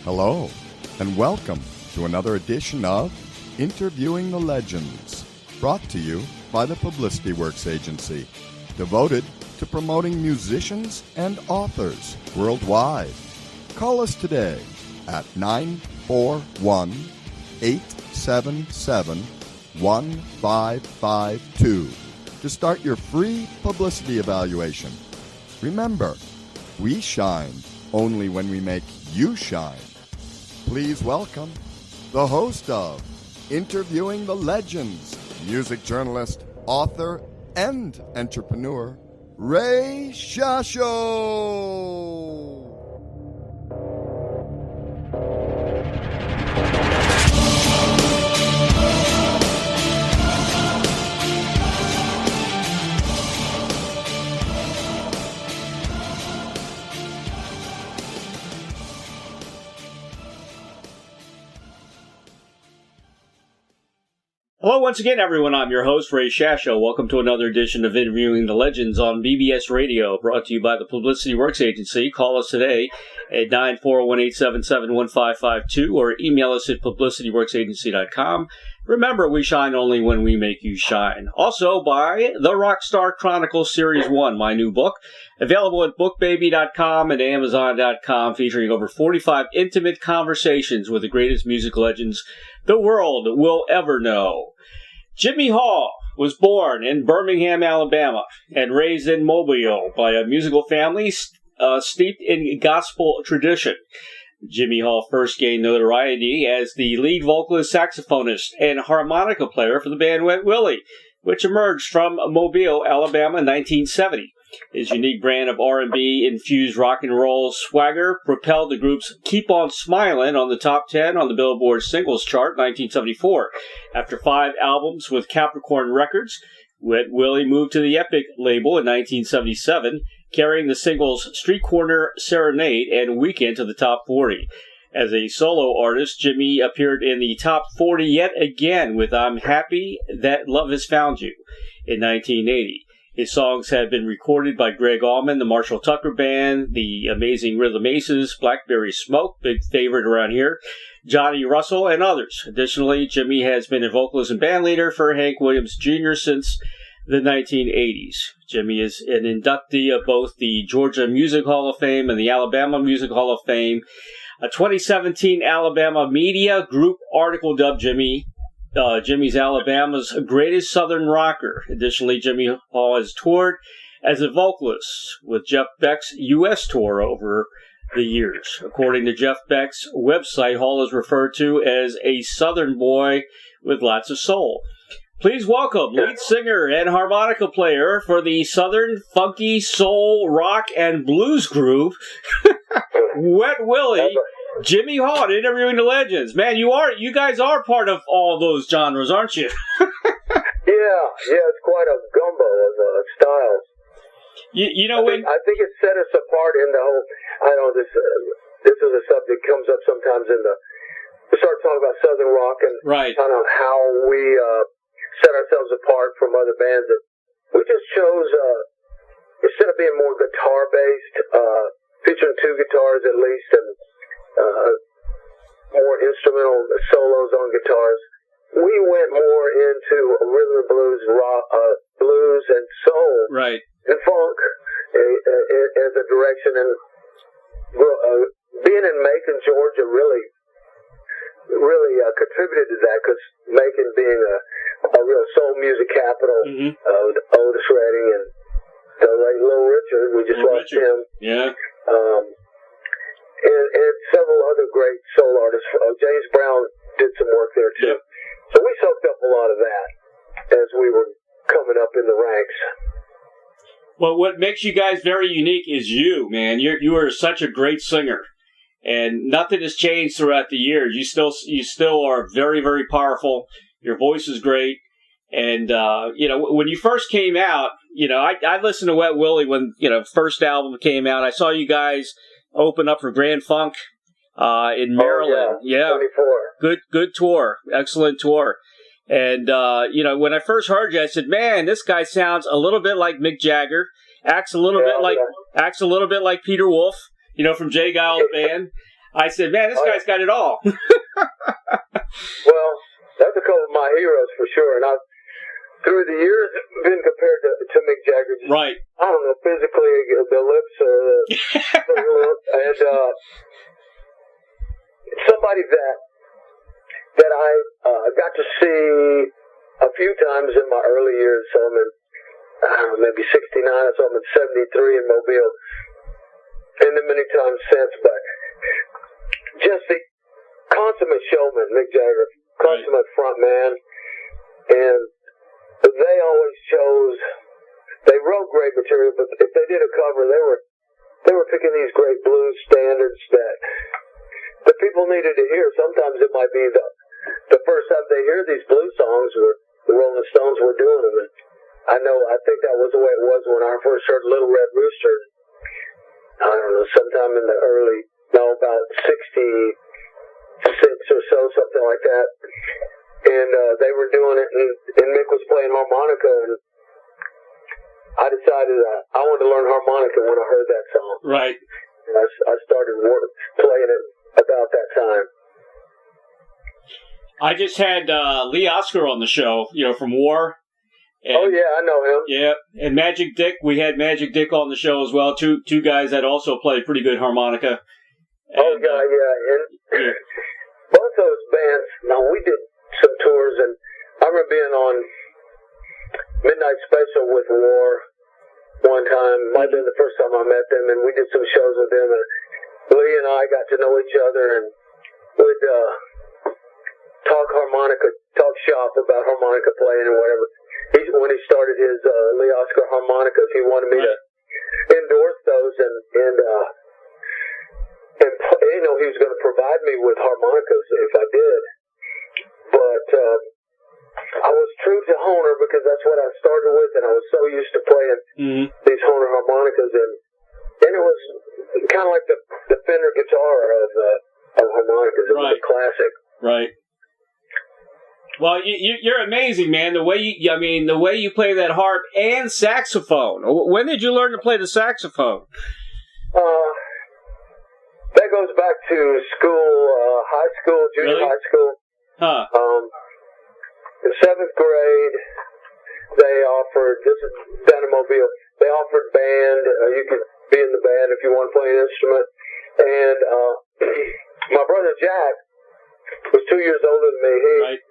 Hello, and welcome to another edition of Interviewing the Legends, brought to you by the Publicity Works Agency, devoted to promoting musicians and authors worldwide. Call us today at 941-877-1552 to start your free publicity evaluation. Remember, we shine only when we make you shine. Please welcome the host of Interviewing the Legends, music journalist, author, and entrepreneur, Ray Shasho. Hello once again, everyone. I'm your host, Ray Shasho. Welcome to another edition of Interviewing the Legends on BBS Radio, brought to you by the Publicity Works Agency. Call us today at 941-877-1552 or email us at publicityworksagency.com. Remember, we shine only when we make you shine. Also by the Rockstar Chronicles Series 1, my new book, available at bookbaby.com and amazon.com, featuring over 45 intimate conversations with the greatest music legends the world will ever know. Jimmy Hall was born in Birmingham, Alabama, and raised in Mobile by a musical family steeped in gospel tradition. Jimmy Hall first gained notoriety as the lead vocalist, saxophonist, and harmonica player for the band Wet Willie, which emerged from Mobile, Alabama in 1970. His unique brand of R&B-infused rock and roll swagger propelled the group's Keep On Smilin' on the top 10 on the Billboard Singles Chart in 1974. After 5 albums with Capricorn Records, Wet Willie moved to the Epic label in 1977, carrying the singles Street Corner Serenade and Weekend to the top 40. As a solo artist, Jimmy appeared in the top 40 yet again with I'm Happy That Love Has Found You in 1980. His songs have been recorded by Greg Allman, the Marshall Tucker Band, the Amazing Rhythm Aces, Blackberry Smoke, big favorite around here, Johnny Russell, and others. Additionally, Jimmy has been a vocalist and band leader for Hank Williams Jr. since the 1980s. Jimmy is an inductee of both the Georgia Music Hall of Fame and the Alabama Music Hall of Fame. A 2017 Alabama Media Group article dubbed Jimmy's Alabama's greatest Southern rocker. Additionally, Jimmy Hall has toured as a vocalist with Jeff Beck's U.S. tour over the years. According to Jeff Beck's website, Hall is referred to as a Southern boy with lots of soul. Please welcome lead singer and harmonica player for the Southern funky soul rock and blues group, Wet Willie, Jimmy Hall, Interviewing the Legends. Man, you guys are part of all those genres, aren't you? Yeah, it's quite a gumbo of styles. You know, I think it set us apart in the whole. I know this is a subject comes up sometimes in the. We start talking about Southern rock and kind of how we set ourselves apart from other bands. That we just chose instead of being more guitar based, featuring 2 guitars at least, and more instrumental solos on guitars. We went more into rhythm and blues, rock, blues and soul, and funk as a direction. And being in Macon, Georgia, really contributed to that, because Macon being a real soul music capital, Otis Redding and the late Little Richard, we just lost him. Yeah. And several other great soul artists. James Brown did some work there too. Yep. So we soaked up a lot of that as we were coming up in the ranks. Well, what makes you guys very unique is you, man. You are such a great singer, and nothing has changed throughout the years. You still are very, very powerful. Your voice is great, and when you first came out, I listened to Wet Willie when first album came out. I saw you guys open up for Grand Funk in Maryland. Yeah. 24. Good tour. Excellent tour. And, when I first heard you, I said, man, this guy sounds a little bit like Mick Jagger, acts a little bit like Peter Wolf, from Jay Giles' band. I said, man, this guy's got it all. Well, that's a couple of my heroes for sure, and I've through the years been compared to Mick Jagger. Just, right. I don't know, physically, the lips or the look, and somebody that I got to see a few times in my early years. So I'm in, I don't know, maybe 69, so I'm in 73 in Mobile, and then many times since, but just the consummate showman, Mick Jagger, consummate front man, and they always chose. They wrote great material, but if they did a cover, they were picking these great blues standards that people needed to hear. Sometimes it might be the first time they hear these blues songs, where the Rolling Stones were doing them. And I think that was the way it was when I first heard Little Red Rooster. I don't know, sometime in the about 66 or so, something like that. And they were doing it, and Mick was playing harmonica, and I decided I wanted to learn harmonica when I heard that song. Right. And I started playing it about that time. I just had Lee Oscar on the show, from War. And, oh, yeah, I know him. Yeah, and Magic Dick. We had Magic Dick on the show as well. Two guys that also play pretty good harmonica. And, yeah. And both those bands, we did some tours, and I remember being on Midnight Special with War one time. Might have been the first time I met them, and we did some shows with them, and Lee and I got to know each other, and would talk shop about harmonica playing and whatever. When he started his Lee Oscar harmonicas, he wanted me to endorse those, and he was going to provide me with harmonicas if I did. But I was true to Hohner because that's what I started with, and I was so used to playing these Hohner harmonicas, and it was kind of like the Fender guitar of harmonicas. It was a classic. Right. Well, you're amazing, man. The way you play that harp and saxophone. When did you learn to play the saxophone? That goes back to school, high school, junior high school. Huh. In 7th grade, they offered, this is down in Mobile, they offered band. You could be in the band if you want to play an instrument. And my brother Jack was 2 years older than me.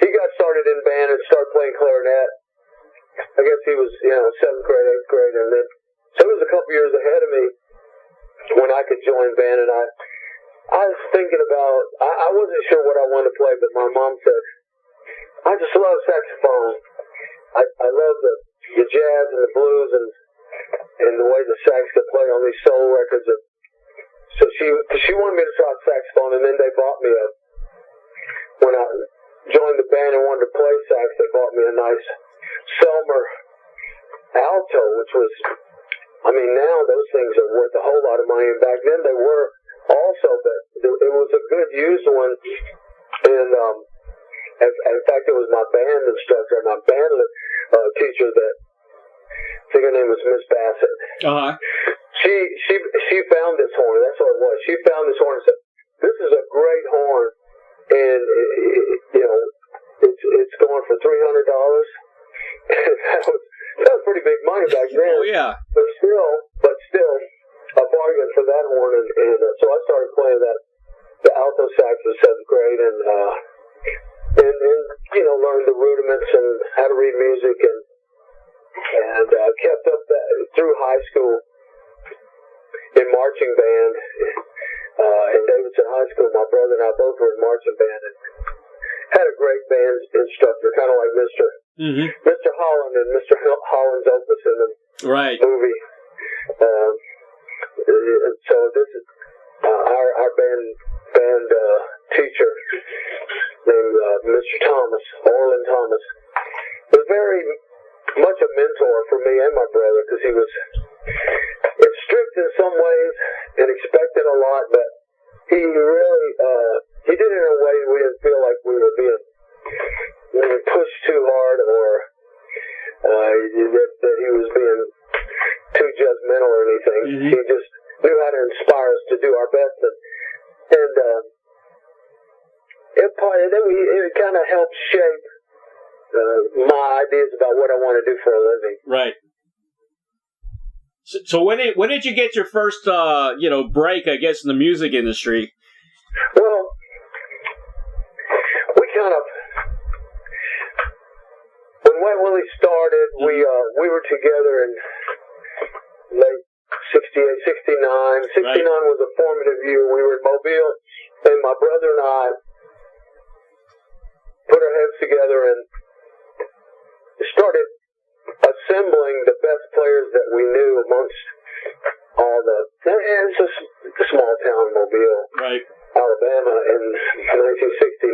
He got started in band and started playing clarinet. I guess he was, 7th grade, 8th grade, and then so he was a couple years ahead of me when I could join band. And I was thinking about, I wasn't sure what I wanted to play, but my mom said, I just love saxophone. I love the jazz and the blues and the way the sax could play on these soul records. And so she wanted me to try saxophone, and then they bought me when I joined the band and wanted to play sax, they bought me a nice Selmer alto, which was, now those things are worth a whole lot of money, and back then they were also, but it was a good used one. And in fact, it was my band instructor, my band teacher, that I think her name was Miss Bassett. She found this horn. That's what it was. She found this horn and said, "This is a great horn, and it's going for $300." that was pretty big money back then. Oh yeah. But still, a bargain for that horn, and so I started playing the alto sax in 7th grade, and learned the rudiments and how to read music, and kept up that through high school in marching band in Davidson High School. My brother and I both were in marching band, and had a great band instructor, kind of like Mr. Holland and Mr. Holland's Opus in the movie. So this is our band teacher named Mr. Thomas, Orland Thomas, was very much a mentor for me and my brother, because he was strict in some ways and expected a lot, but he really he did it in a way we didn't feel like we were being pushed too hard, or that he was being too judgmental or anything. He just knew how to inspire us to do our best, and it kind of helped shape my ideas about what I want to do for a living. Right. So when did you get your first break, I guess, in the music industry? Well, we kind of, when Wet Willie started, we were together in late 68, 69. 69 right. Was a formative year. We were in Mobile, and my brother and I put our heads together and started assembling the best players that we knew amongst all the... It's a small town, Mobile, right. Alabama, in 1969.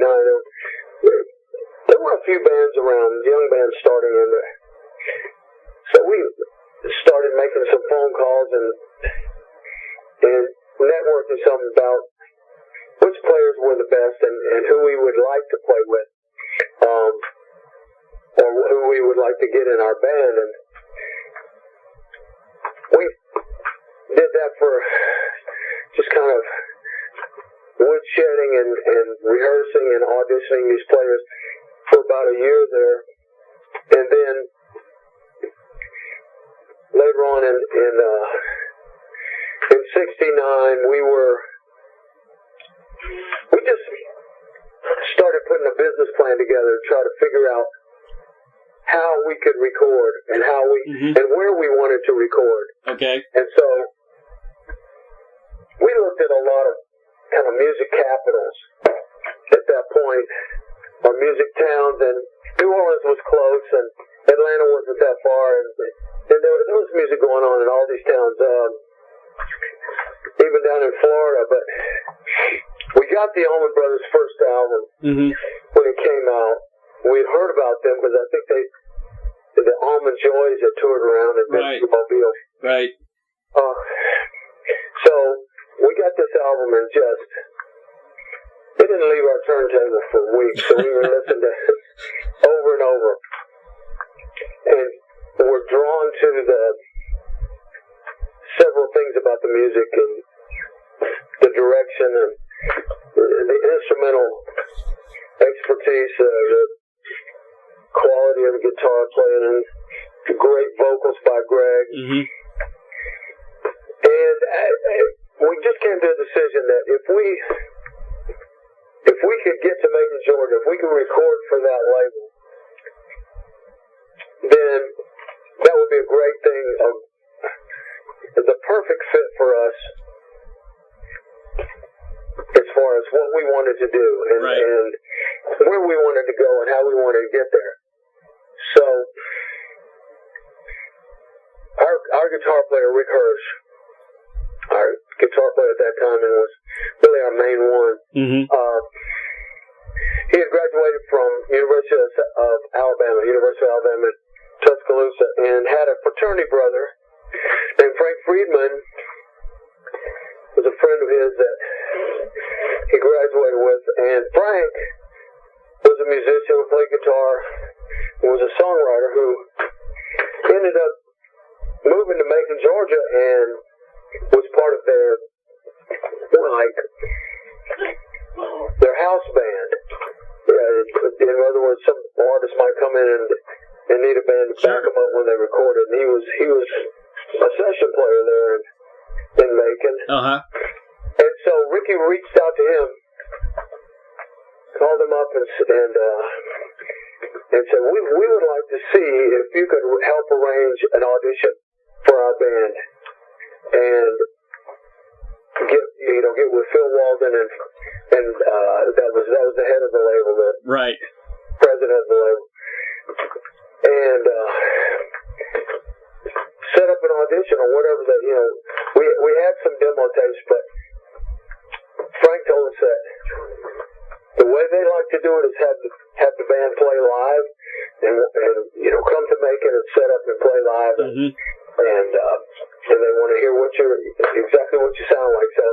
There were a few bands around, young bands starting in there. So we started making some phone calls and networking something about which players were the best and who we would like to play with, or who we would like to get in our band. And we did that for just kind of woodshedding and rehearsing and auditioning these players for about a year there. And then later on in 69, we just started putting a business plan together to try to figure out how we could record and how we and where we wanted to record. Okay. And so we looked at a lot of kind of music capitals at that point, or music towns, and New Orleans was close, and Atlanta wasn't that far, and there was music going on in all these towns, even down in Florida. But we got the Allman Brothers' first album when it came out. We'd heard about them because I think the Almond Joys had toured around and been to Mobile. Right. So we got this album and it didn't leave our turntable for weeks. So we were listening to it over and over, and we're drawn to the several things about the music and the direction and the instrumental expertise, the quality of the guitar playing, and the great vocals by Greg. And we just came to a decision that if we could get to Macon, Georgia, if we could record for that label, then that would be a great thing, the perfect fit for us as far as what we wanted to do and where we wanted to go and how we wanted to get there. So our guitar player, Rick Hirsch, our guitar player at that time, and was really our main one, he had graduated from University of Alabama in Tuscaloosa, and had a fraternity brother named Frank Friedman, was a friend of his that he graduated with. And Frank was a musician who played guitar, and was a songwriter who ended up moving to Macon, Georgia, and was part of their house band. In other words, some artists might come in and need a band to back them up when they recorded. And he was a session player there in Macon. And so Ricky reached out to him, called him up, and said, we would like to see if you could help arrange an audition for our band and get with Phil Walden and that was the head of the label, the president of the label, and set up an audition or whatever that we had some demo tapes, but Frank told us that the way they like to do it is have the band play live and come to Macon and set up and play live and they want to hear exactly what you sound like. So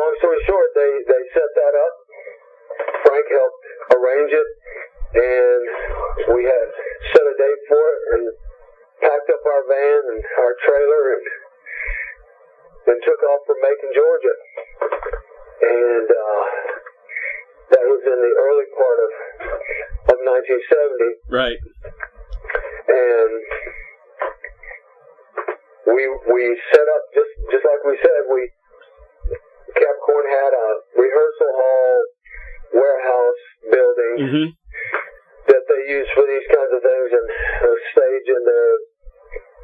long story short, they set that up. Frank helped arrange it, and we had set a date for it and packed up our van and our trailer and and took off for Macon, Georgia. And that was in the early part of 1970. Right. And we set up just like we said. Capricorn had a rehearsal hall, warehouse building that they use for these kinds of things, and a stage in there.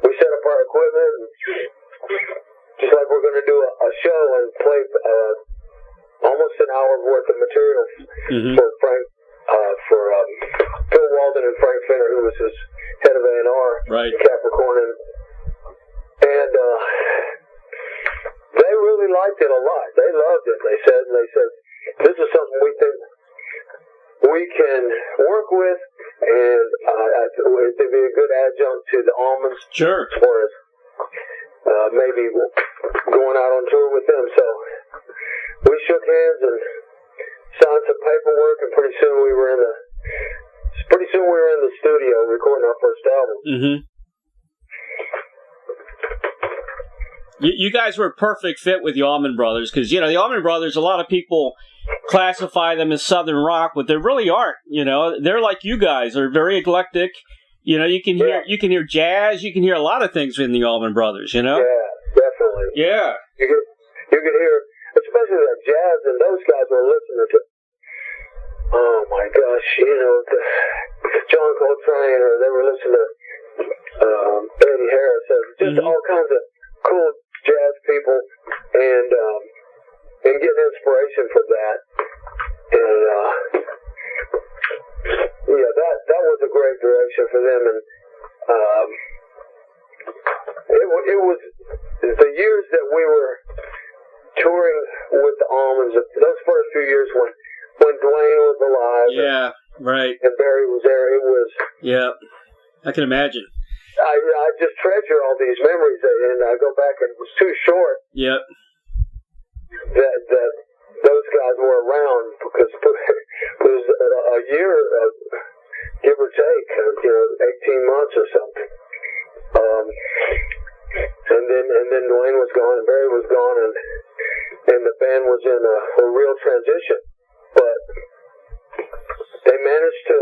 We set up our equipment, and just like we're going to do a show and play almost an hour's worth of material for Frank, for Phil Walden and Frank Finner, who was his head of A&R right. at Capricorn, and they really liked it a lot. They loved it. They said, this is something we think we can work with, and it'd be a good adjunct to the Almonds. Sure. As far as maybe going out on tour with them. So we shook hands and signed some paperwork, and pretty soon we were in the studio recording our first album. You guys were a perfect fit with the Allman Brothers, because, the Allman Brothers, a lot of people classify them as Southern rock, but they really aren't. They're like you guys. They're very eclectic. You can hear jazz. You can hear a lot of things in the Allman Brothers. Yeah, definitely. Yeah. You could hear, especially that jazz, and those guys were listening to. Oh my gosh, John Coltrane, or they were listening to Eddie Harris, just all kinds of cool jazz people, and getting inspiration from that, and that was a great direction for them, and it was the years that we were touring with the Almonds, those first few years when Dwayne was alive, yeah, right, and Barry was there. It was, yeah, I can imagine. I just treasure all these memories, and I go back, and it was too short. Yep. That those guys were around, because it was a year, give or take, 18 months or something. And then Dwayne was gone, and Barry was gone, and the band was in a real transition. But they managed to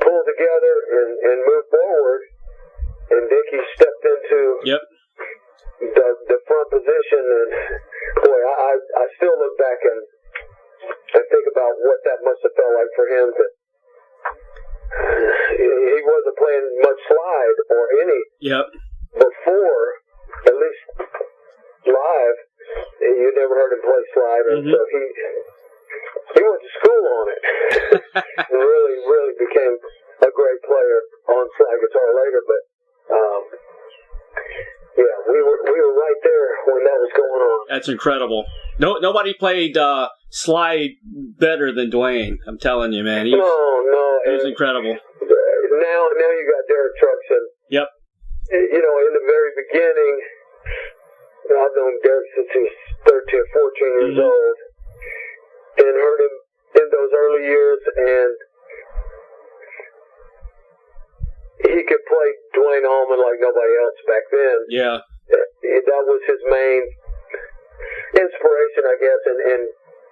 pull together and move forward, and Dickie stepped into the front position, and boy, I still look back and think about what that must have felt like for him. He wasn't playing much slide or any before, at least live. You never heard him play slide, and so he went to school on it. And really became a great player on slide guitar later. But we were right there when that was going on. That's incredible. Nobody played slide better than Dwayne. I'm telling you, man. No, it was incredible. Now you got Derek Truxton. Yep. In the very beginning, I've known Derek since he was 13 or 14 years old, and heard him in those early years, and he could play Dwayne Allman like nobody else back then. Yeah. That was his main inspiration, I guess, and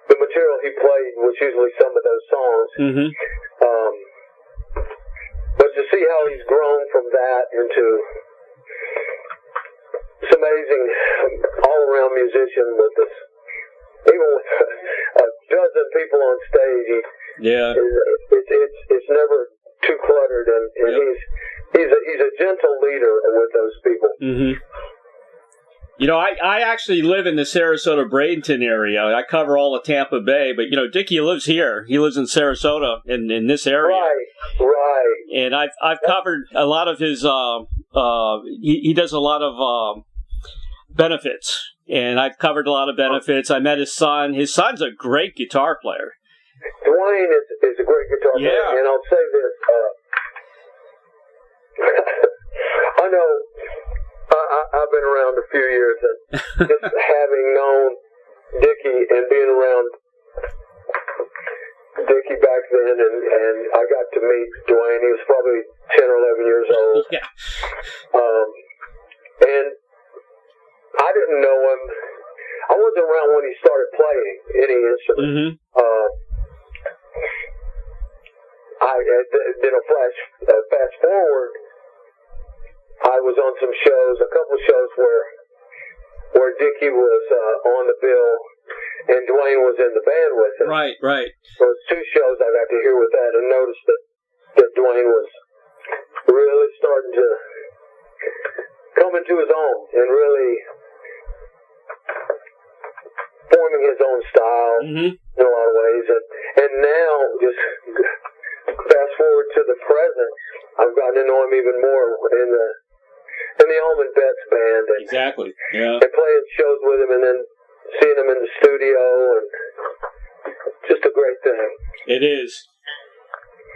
the material he played was usually some of those songs. But to see how he's grown from that into this amazing all-around musician with this, even with a dozen people on stage, it's never too cluttered, and he's a gentle leader with those people. I actually live in the Sarasota Bradenton area. I cover all of Tampa Bay, but Dickie lives here. He lives in Sarasota in this area. Right. And I've covered a lot of his. He does a lot of benefits, and I've covered a lot of benefits. I met his son. His son's a great guitar player. Dwayne is a great guitar player, and I'll say this. I know I've been around a few years, and just having known Dickie and being around Dickie back then, and I got to meet Dwayne. He was probably 10 or 11 years old. And didn't know him. I wasn't around when he started playing any instrument. Then fast forward, I was on some shows, a couple of shows where Dickie was on the bill and Dwayne was in the band with him. Right. So it was 2 shows I got to hear with that and noticed that Dwayne was really starting to come into his own and really forming his own style in a lot of ways. And now, just fast forward to the present, I've gotten to know him even more in the Almond Betts band. And, exactly. Yeah. And playing shows with him and then seeing him in the studio, and just a great thing. It is.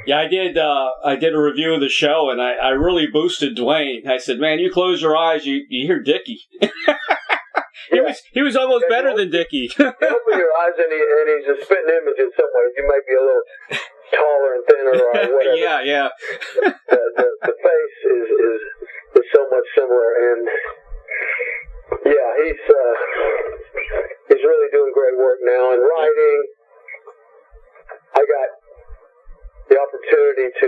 Yeah, I did a review of the show, and I really boosted Dwayne. I said, man, you close your eyes, you hear Dickie. He was almost better than Dickie. You open your eyes and he's a spitting image in some ways. You might be a little taller and thinner or whatever. Yeah. The face is so much similar, and yeah, he's really doing great work now. And writing, I got the opportunity to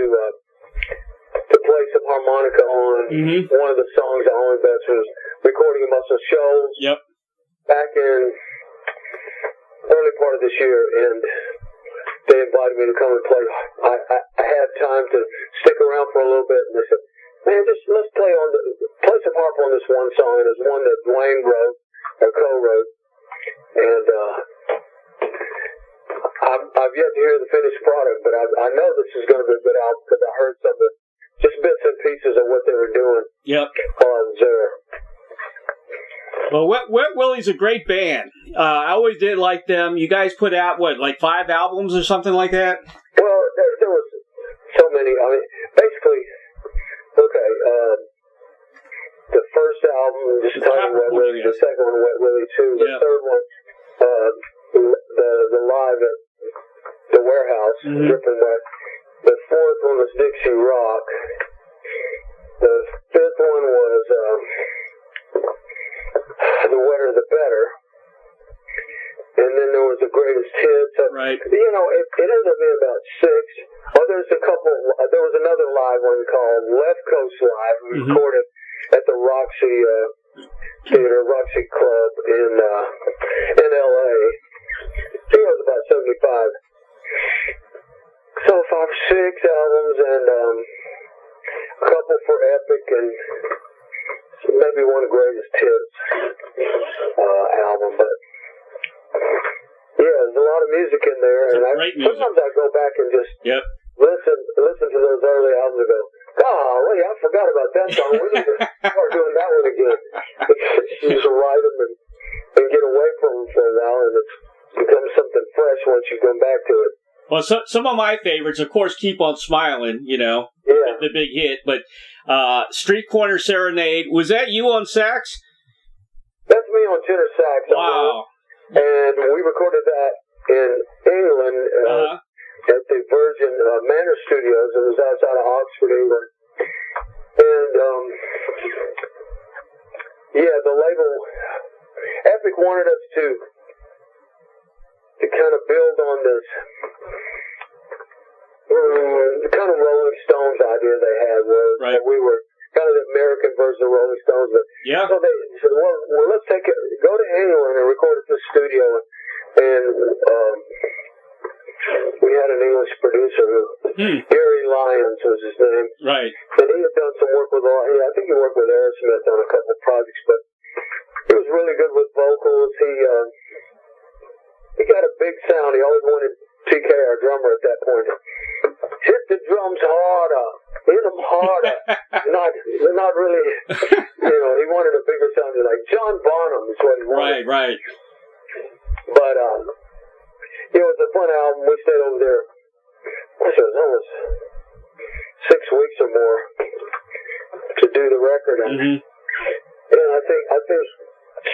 play some harmonica on one of the songs that Almond Betts was recording about some shows. Yep. Back in early part of this year, and they invited me to come and play. I had time to stick around for a little bit, and they said, man, let's play some harp on this one song, and it's one that Dwayne wrote or co-wrote, and I've yet to hear the finished product, but I know this is going to be a good album because I heard some of the just bits and pieces of what they were doing. Yep. While I was there. Well, Wet Willie's a great band. I always did like them. You guys put out, like 5 albums or something like that? Well, there was so many. I mean, basically, okay, the first album, just titled Wet Willie, the second one, Wet Willie 2, the third one, the live at the warehouse, Dripping Wet. The fourth one was Dixie Rock. The fifth one was The Wetter the Better. And then there was the Greatest Hits. Right. You know, it ended up being about 6. Oh, there was another live one called Left Coast Live. We recorded at the Roxy Theater, Roxy Club in L.A. I think it was about 75. So 5 or 6 albums and a couple for Epic and maybe one Greatest Hits album. But yeah, there's a lot of music in there, and sometimes I go back and just listen to those early albums and go, golly, I forgot about that song. We need to start doing that one again. You just write them and get away from them for a while, and it becomes something fresh once you come back to it. Well, some of my favorites, of course, Keep on Smilin', the big hit. But Street Corner Serenade, was that you on sax? That's me on tenor sax. Wow. And we recorded that in England at the Virgin Manor Studios. It was outside of Oxford, England. And, the label, Epic wanted us to kind of build on this the kind of Rolling Stones idea they had, where we were kind of the American version of Rolling Stones. But so they said, well, let's go to England and record at this studio. And we had an English producer, Gary Lyons was his name. Right. And he had done some work with I think he worked with Aerosmith on a couple of projects, but he was really good with vocals. He got a big sound. He always wanted TK, our drummer at that point, hit the drums harder, hit them harder. not really, he wanted a bigger sound, like John Bonham is what he wanted. Right. But, it was a fun album. We stayed over there, I said, that was 6 weeks or more to do the record. And I think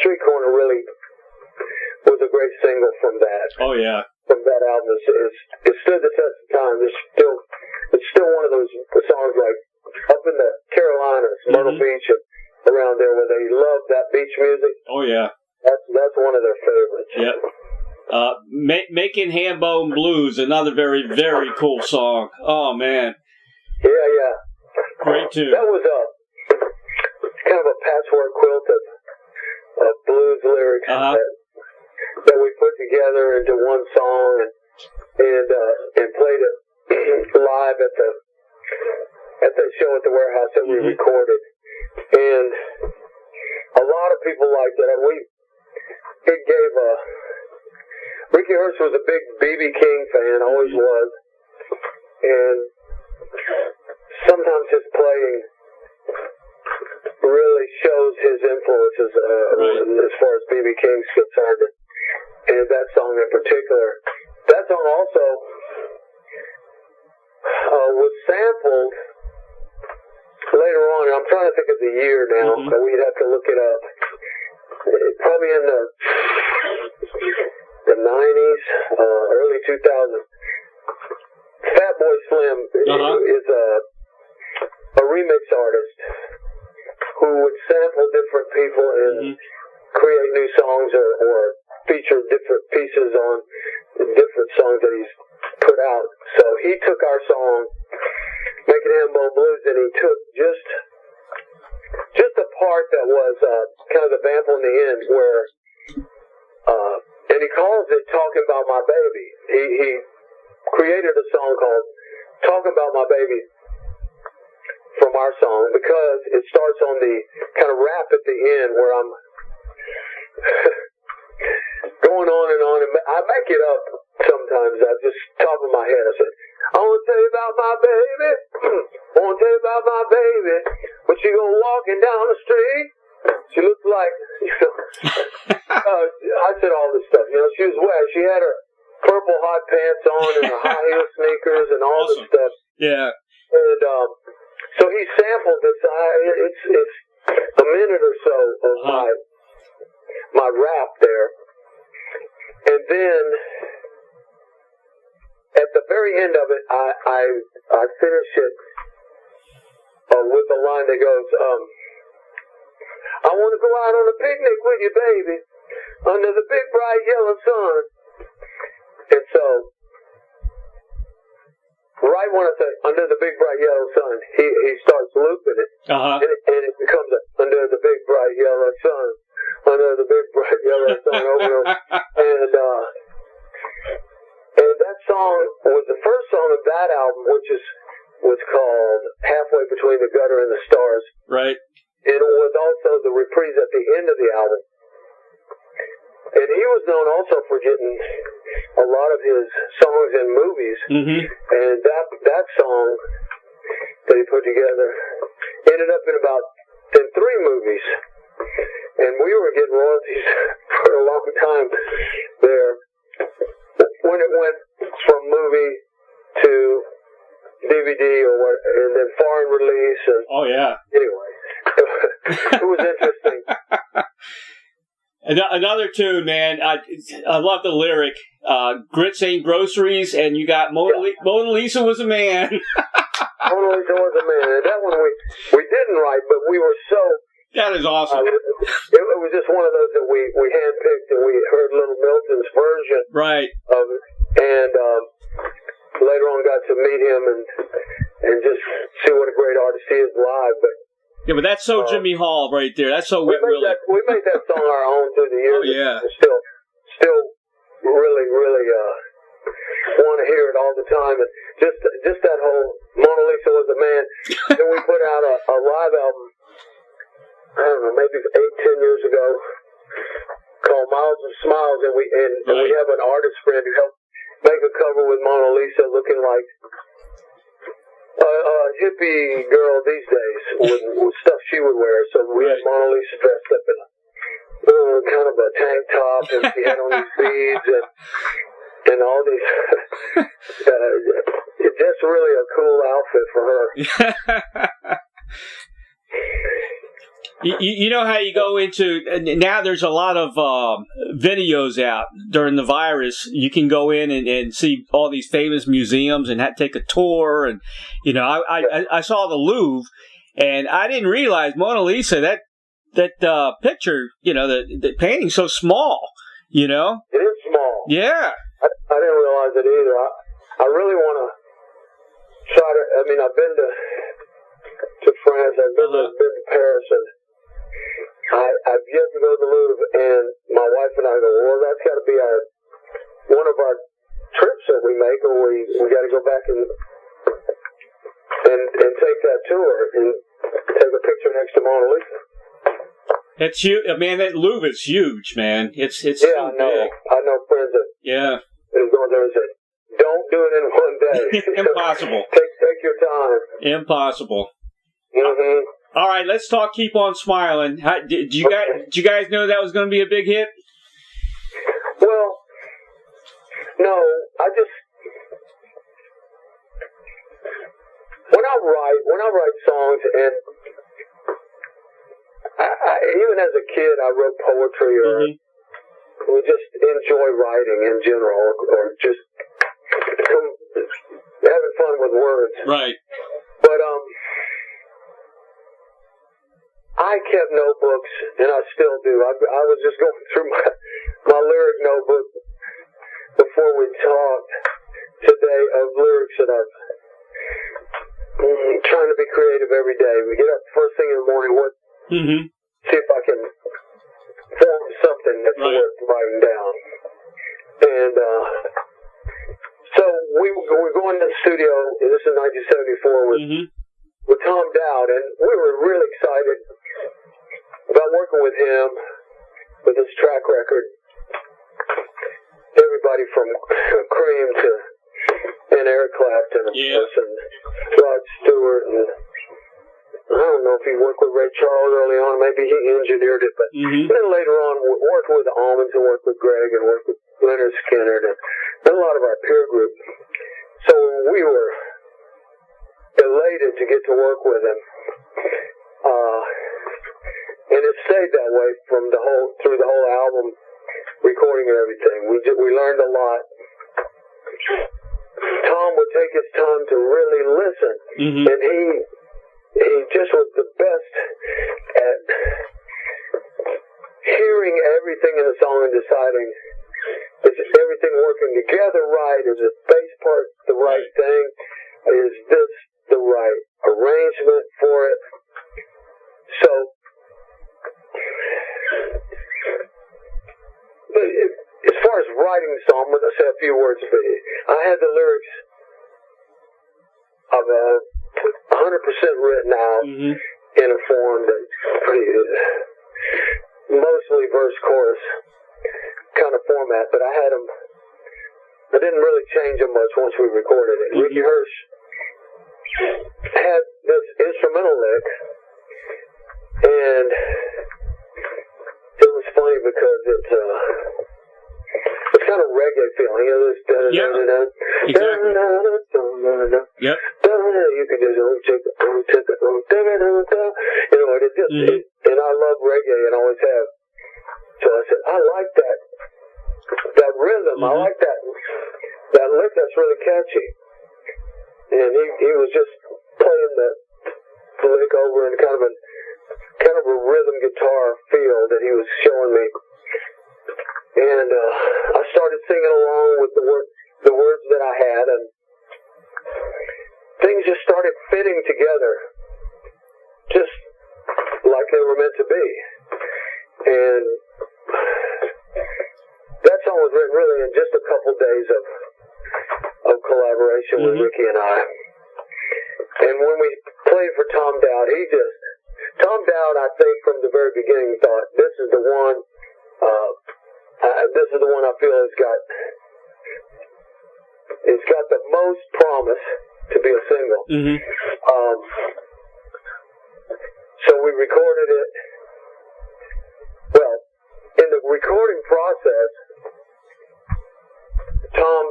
Street Corner really was a great single from that. Oh, yeah. From that album. It stood the test of time. It's still one of those songs like up in the Carolinas, Myrtle Beach, around there where they love that beach music. Oh, yeah. That's one of their favorites. Yep. Making Hambone Blues, another very, very cool song. Oh, man. Yeah. Great tune. That was kind of a patchwork quilt of blues lyrics that we put together into one song and played it live at the show at the warehouse that we recorded. And a lot of people liked it. It gave Ricky Hurst was a big B.B. King fan, always was. And sometimes his playing really shows his influences as far as B.B. King's concerned. And that song in particular. That song also was sampled later on. I'm trying to think of the year now, but we'd have to look it up. Probably in the 90s, early 2000s. Fatboy Slim is a remix artist who would sample different people and create new songs or feature different pieces on different songs that he's put out. So he took our song, Making Hambone Blues, and he took just a part that was kind of the vamp on the end where, and he calls it Talking About My Baby. He created a song called Talking About My Baby from our song because it starts on the kind of rap at the end where I'm going on and on, and I make it up sometimes. I just top of my head. I said, I want to tell you about my baby. I want to tell you about my baby. When she go walking down the street, she looks like, I said all this stuff. She was wet. She had her purple hot pants on and her high heel sneakers and all this stuff. Yeah. And so he sampled this. It's a minute or so of my rap there. And then at the very end of it, I finish it with a line that goes, I want to go out on a picnic with you, baby, under the big bright yellow sun. And so, right when I say under the big bright yellow sun, he starts looping it, and it becomes under the big bright yellow sun, under the big bright yellow sun, over and that song was the first song of that album, which was called Halfway Between the Gutter and the Stars. Right. And it was also the reprise at the end of the album. And he was known also for getting a lot of his songs in movies. And that song that he put together ended up in 3 movies. And we were getting royalties for a long time there. When it went from movie to DVD and then foreign release. And anyway, it was interesting. Another tune, man. I love the lyric. Grits ain't groceries, and you got Mona Lisa was a man. Mona Lisa was a man. And that one we didn't write, but we were so. That is awesome. It was just one of those that we handpicked, and we heard Little Milton's version of it, and later on got to meet him and just see what a great artist he is live. But that's so Jimmy Hall right there. That's so Wet Willie. We made that song our own through the years. Oh, yeah. Still really, really want to hear it all the time. And just that whole Mona Lisa was a man. Then we put out a live album, I don't know, maybe 8-10 years ago, called Miles of Smiles, and we have an artist friend who helped make a cover with Mona Lisa looking like a hippie girl these days with stuff she would wear. So we had Mona Lisa dressed up in kind of a tank top, and she had on these beads and all these. It's just really a cool outfit for her. You know how you go into now? There's a lot of videos out during the virus. You can go in and see all these famous museums and take a tour. And I saw the Louvre, and I didn't realize Mona Lisa. picture, the painting's so small, It is small. Yeah. I didn't realize it either. I really want to try to, I've been to France, I've been to Paris, and I've yet to go to the Louvre, and my wife and I go, well, that's got to be one of our trips that we make, or we got to go back and take that tour and take a picture next to Mona Lisa. It's huge, man. That Louvre is huge, man. It's so I know. big. I know friends that is going there and said, "Don't do it in one day. Impossible. Take your time. Impossible." Mm-hmm. All right, let's talk. Keep on smiling. Did you guys know that was going to be a big hit? Well, no. When I write songs, and I even as a kid, I wrote poetry or just enjoy writing in general, or just having fun with words. Right. But I kept notebooks, and I still do. I was just going through my lyric notebook before we talked today of lyrics that I've trying to be creative every day. We get up first thing in the morning, see if I can form something that's worth writing down. And so we go into the studio, and this is 1974, with Tom Dowd, and we were really excited about working with him, with his track record. Everybody from Cream to Eric Clapton, of course, and Rod Stewart, and I don't know if he worked with Ray Charles early on, maybe he engineered it, but then later on worked with the Almonds and worked with Greg and worked with Leonard Skinner and a lot of our peer group. So we were elated to get to work with him. And it stayed that way through the whole album, recording and everything. We learned a lot. Tom would take his time to really listen, and he just was the best at hearing everything in the song and deciding, is everything working together right? Is the bass part the right thing? Is this the right arrangement for it? So, as far as writing the song, I'm going to say a few words. I had the lyrics of 100% written out in a form that's mostly verse chorus kind of format, but I didn't really change them much once we recorded it. Ricky Hirsch had this instrumental lick, and it was funny because it's kind of reggae feeling. This exactly. Yep. You can just it just and I love reggae and always have. So I said, I like that rhythm. I like that lick. That's really catchy. And he was just playing the lick over in kind of a rhythm guitar feel that he was showing me. And I started singing along with the words that I had, and things just started fitting together, just like they were meant to be. And that song was written really in just a couple days of collaboration with Ricky and I. And when we played for Tom Dowd, Tom Dowd, I think from the very beginning thought, this is the one I feel has got the most promise to be a single. So we recorded it. Well, in the recording process, Tom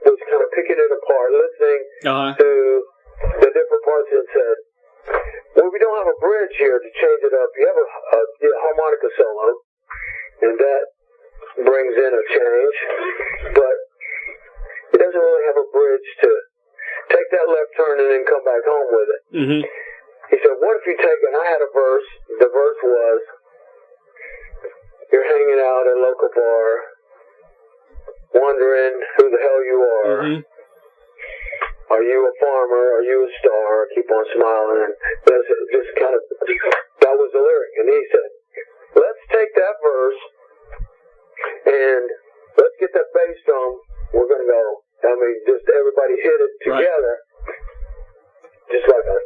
was kind of picking it apart, listening to the different parts, and said, well, we don't have a bridge here to change it up. You have a harmonica solo, and that brings in a change, but it doesn't really have a bridge to take that left turn and then come back home with it. He said, what if you take, and I had a verse, the verse was, you're hanging out at a local bar, wondering who the hell you are. Mm-hmm. Are you a farmer? Are you a star? Keep on smiling. And that's just kind of, that was the lyric. And he said, let's take that verse and let's get that bass drum. We're going to go, just everybody hit it together. Right. Just like a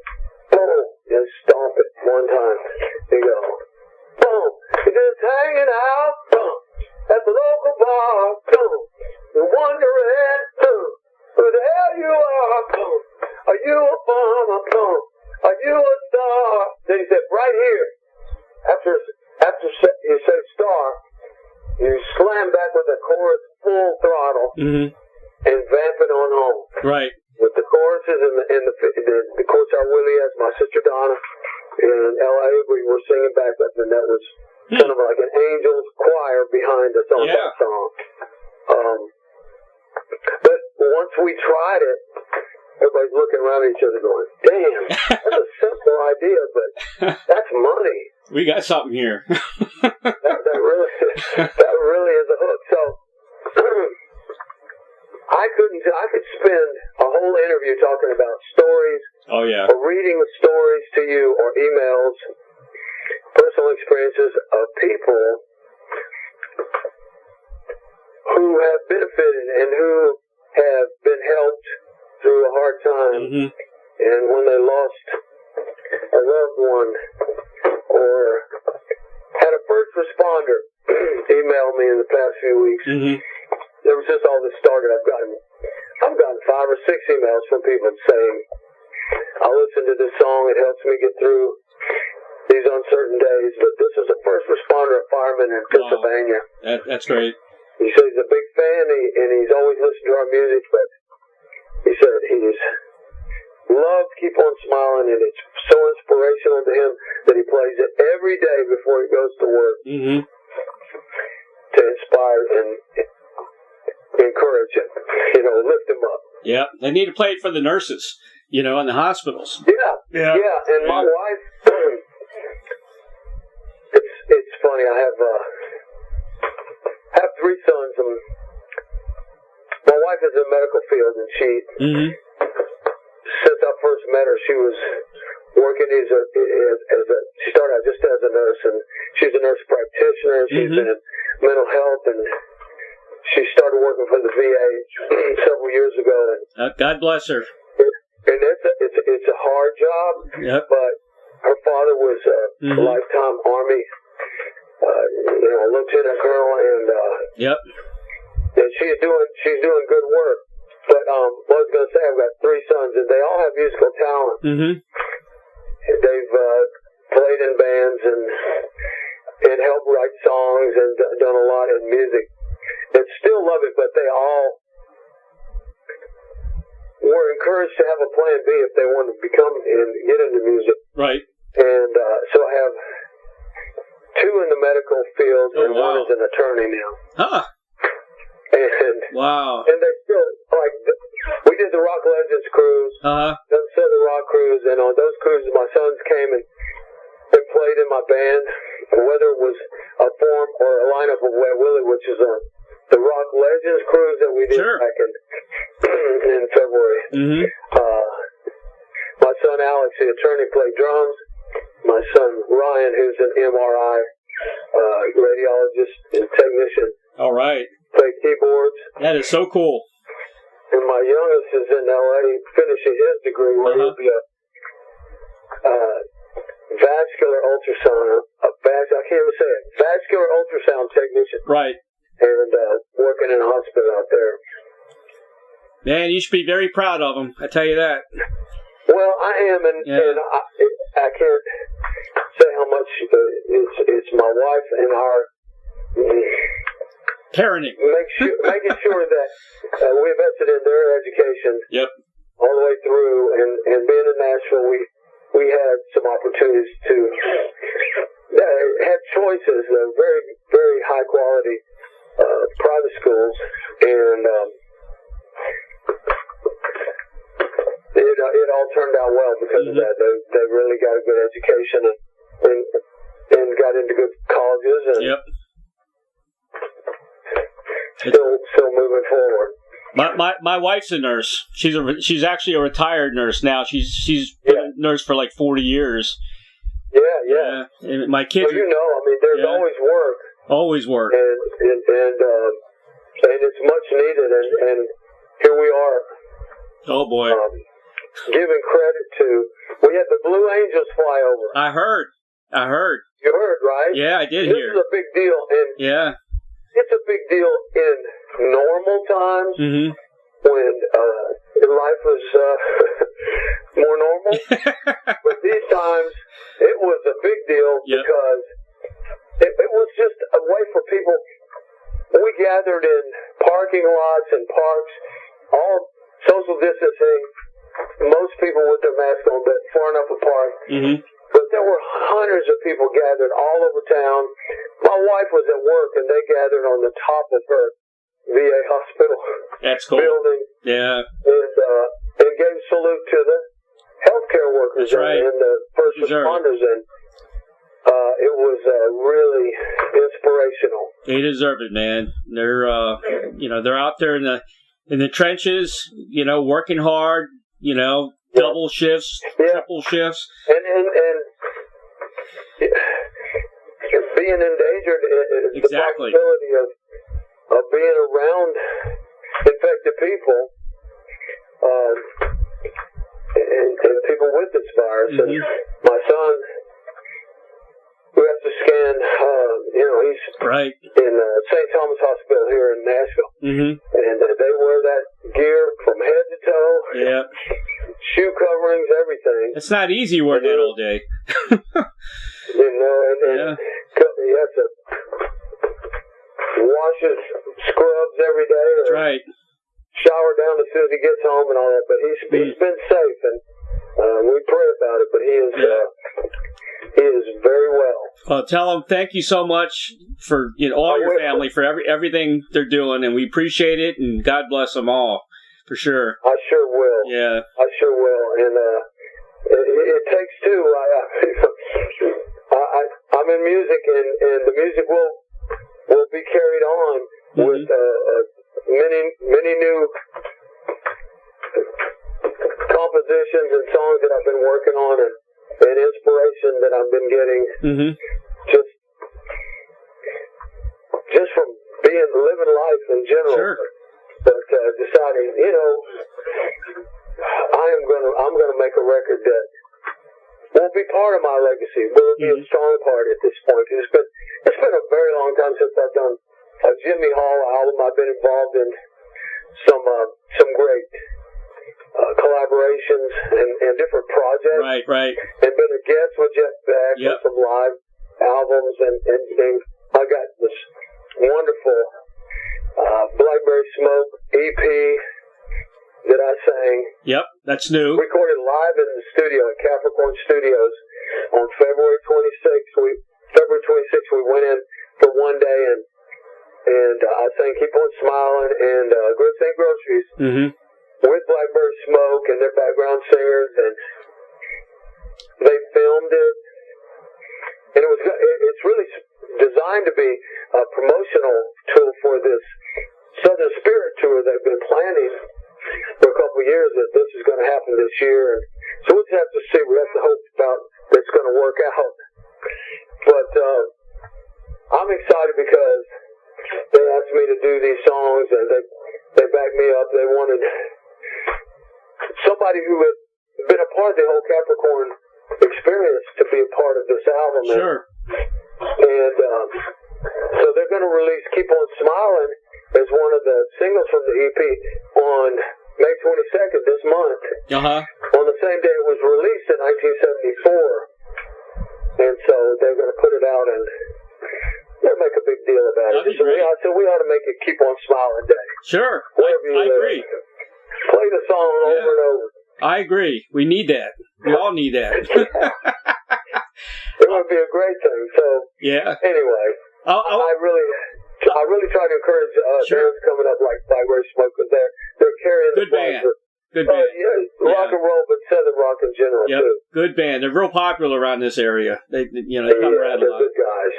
boom. And stomp it one time. And go, boom. You're just hanging out, boom. At the local bar, boom. You're wondering, boom. Who the hell you are? Boom. Are you a farmer? Boom. Are you a star? Then he said, right here. After you say star, you slam back with the chorus full throttle and vamp it on home. Right. With the choruses and the course our Willie as my sister Donna in L.A. we were singing back up, and that was kind of like an angel's choir behind us on that song. But once we tried it, everybody's looking around at each other going, damn, that's a simple idea, but that's money. We got something here. that really is a hook. So I could spend a whole interview talking about stories. Oh, yeah. Or reading stories to you or emails, personal experiences of people who have benefited and who have been helped through a hard time, and when they lost a loved one or had a first responder email me in the past few weeks. There was just all this started. I've gotten 5 or 6 emails from people saying, I listen to this song, it helps me get through these uncertain days, but this is a first responder, a fireman in Pennsylvania. That's great. He said he's a big fan, and he's always listened to our music, but he said he's loved Keep On Smiling, and it's so inspirational to him that he plays it every day before he goes to work to inspire and encourage him, lift him up. Yeah, they need to play it for the nurses, in the hospitals. Yeah. And my wife, it's funny, I have 3 sons, and my wife is in the medical field, and she, since I first met her, she was working she started out just as a nurse, and she's a nurse practitioner, and she's been in mental health, and she started working for the VA several years ago. And God bless her. And it's a hard job, but her father was a lifetime Army, lieutenant colonel, and she's doing good work. But what I was going to say, I've got 3 sons, and they all have musical talent. They've played in bands and helped write songs and done a lot in music. And still love it, but they all were encouraged to have a plan B if they wanted to become and get into music. Right. And so I have 2 in the medical field, and one is an attorney now. Huh. And and they still, we did the Rock Legends cruise, done Southern Rock cruise, and on those cruises my sons came and played in my band, whether it was a form or a lineup of Wet Willie, which is the Rock Legends cruise that we did back in February. My son Alex, the attorney, played drums. My son Ryan, who's an MRI radiologist and technician, all right, played keyboards. That is so cool. And my youngest is in LA finishing his degree, where he'll be a vascular ultrasound, I can't even say it, vascular ultrasound technician. Right. And working in a hospital out there. Man, you should be very proud of him, I tell you that. Well, I am, and I can't say how much it's my wife and our parenting. Making sure that we invested in their education all the way through, and being in Nashville, we had some opportunities to have choices of very, very high quality private schools, and it all turned out well because of that. They really got a good education, and and still moving forward. My wife's a nurse. She's actually a retired nurse now. She's been a nurse for like 40 years. Yeah. And my kids. Well, there's always work. Always work. And it's much needed. And here we are. Oh boy. Giving credit to. We had the Blue Angels fly over. I heard. You heard, right? Yeah, I did hear. This is a big deal. And it's a big deal in normal times when life was more normal. But these times, it was a big deal because it was just a way for people. We gathered in parking lots and parks, all social distancing, most people with their masks on, but far enough apart. But there were hundreds of people gathered all over town. My wife was at work, and they gathered on the top of her VA hospital building. Yeah. And gave salute to the healthcare workers and the first responders. And it was really inspirational. They deserve it, man. They're they're out there in the trenches, working hard, double shifts, triple shifts. And being endangered is the possibility of being around infected people and people with this virus. And my son, who has to scan, he's in St. Thomas Hospital here in Nashville. And they wear that gear from head to toe. Yeah. Shoe coverings, everything. It's not easy wearing that all day. And he has to wash his scrubs every day. That's right. Shower down as soon as he gets home and all that. But he's been safe, and we pray about it. But he is very well. Well, tell him thank you so much for all your family for everything they're doing, and we appreciate it. And God bless them all, for sure. I sure will. Yeah, I sure will. And it takes two. I'm in music, and the music will be carried on with many new compositions and songs that I've been working on, and inspiration that I've been getting just from living life in general. Sure. But deciding, I'm gonna make a record that won't be part of my legacy, but it'll be a strong part at this point. It's been a very long time since I've done a Jimmy Hall album. I've been involved in some great collaborations and different projects. Right. And been a guest with Jeff Beck on some live albums, and I got this wonderful Blackberry Smoke EP that I sang. Yep, that's new. Recorded live in the studio at Capricorn Studios on February 26th. We went in for one day, and I sang "Keep On Smilin" and "Good Thing Groceries" with Blackberry Smoke and their background singers, and they filmed it. And it's really designed to be a promotional tool for this Southern Spirit tour they've been planning for a couple of years, that this is going to happen this year. And so we'll just have to see. We have to hope it's going to work out. But I'm excited because they asked me to do these songs, and they backed me up. They wanted somebody who had been a part of the whole Capricorn experience to be a part of this album. Sure. And so they're going to release "Keep On Smilin" as one of the singles from the EP on May 22nd this month. On the same day it was released in 1974. And so they're going to put it out, and they'll make a big deal about it. So we ought to make it "Keep On Smilin' Day." Sure. I agree. Play the song over and over. I agree. We need that. We all need that. It would be a great thing. So anyway, I really try to encourage bands coming up like Blackberry Smoke, because they're carrying good the band. Good band. Rock and roll, but Southern rock in general too. Good band. They're real popular around this area. They come around a lot. They're good guys.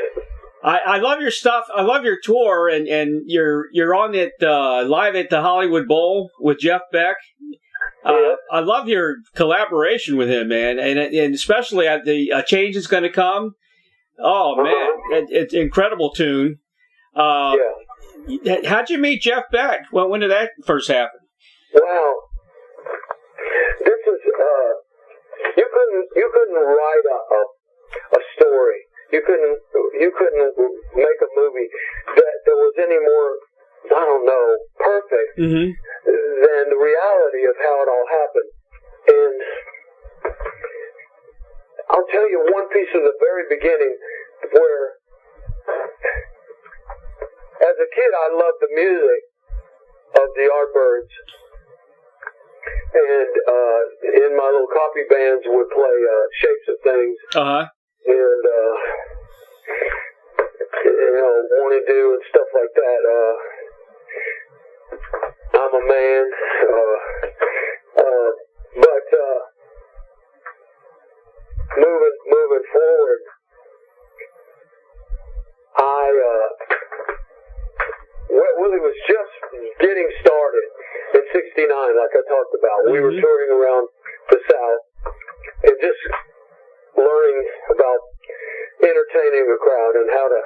I love your stuff. I love your tour, and you're on it live at the Hollywood Bowl with Jeff Beck. I love your collaboration with him, man, and especially at the Change Is Gonna Come. Oh man, it's an incredible tune. How'd you meet Jeff Beck? Well, when did that first happen? Wow, this is you couldn't write a story. You couldn't make a movie that was any more, I don't know, perfect than the reality of how it all happened. And I'll tell you one piece of the very beginning where, as a kid, I loved the music of the Yardbirds. And in my little copy bands would play Shapes of Things. And, Want to Do and stuff like that. I'm a Man. But moving forward, Wet Willie was just getting started in '69, like I talked about. We were touring around the South and just learning about entertaining a crowd and how to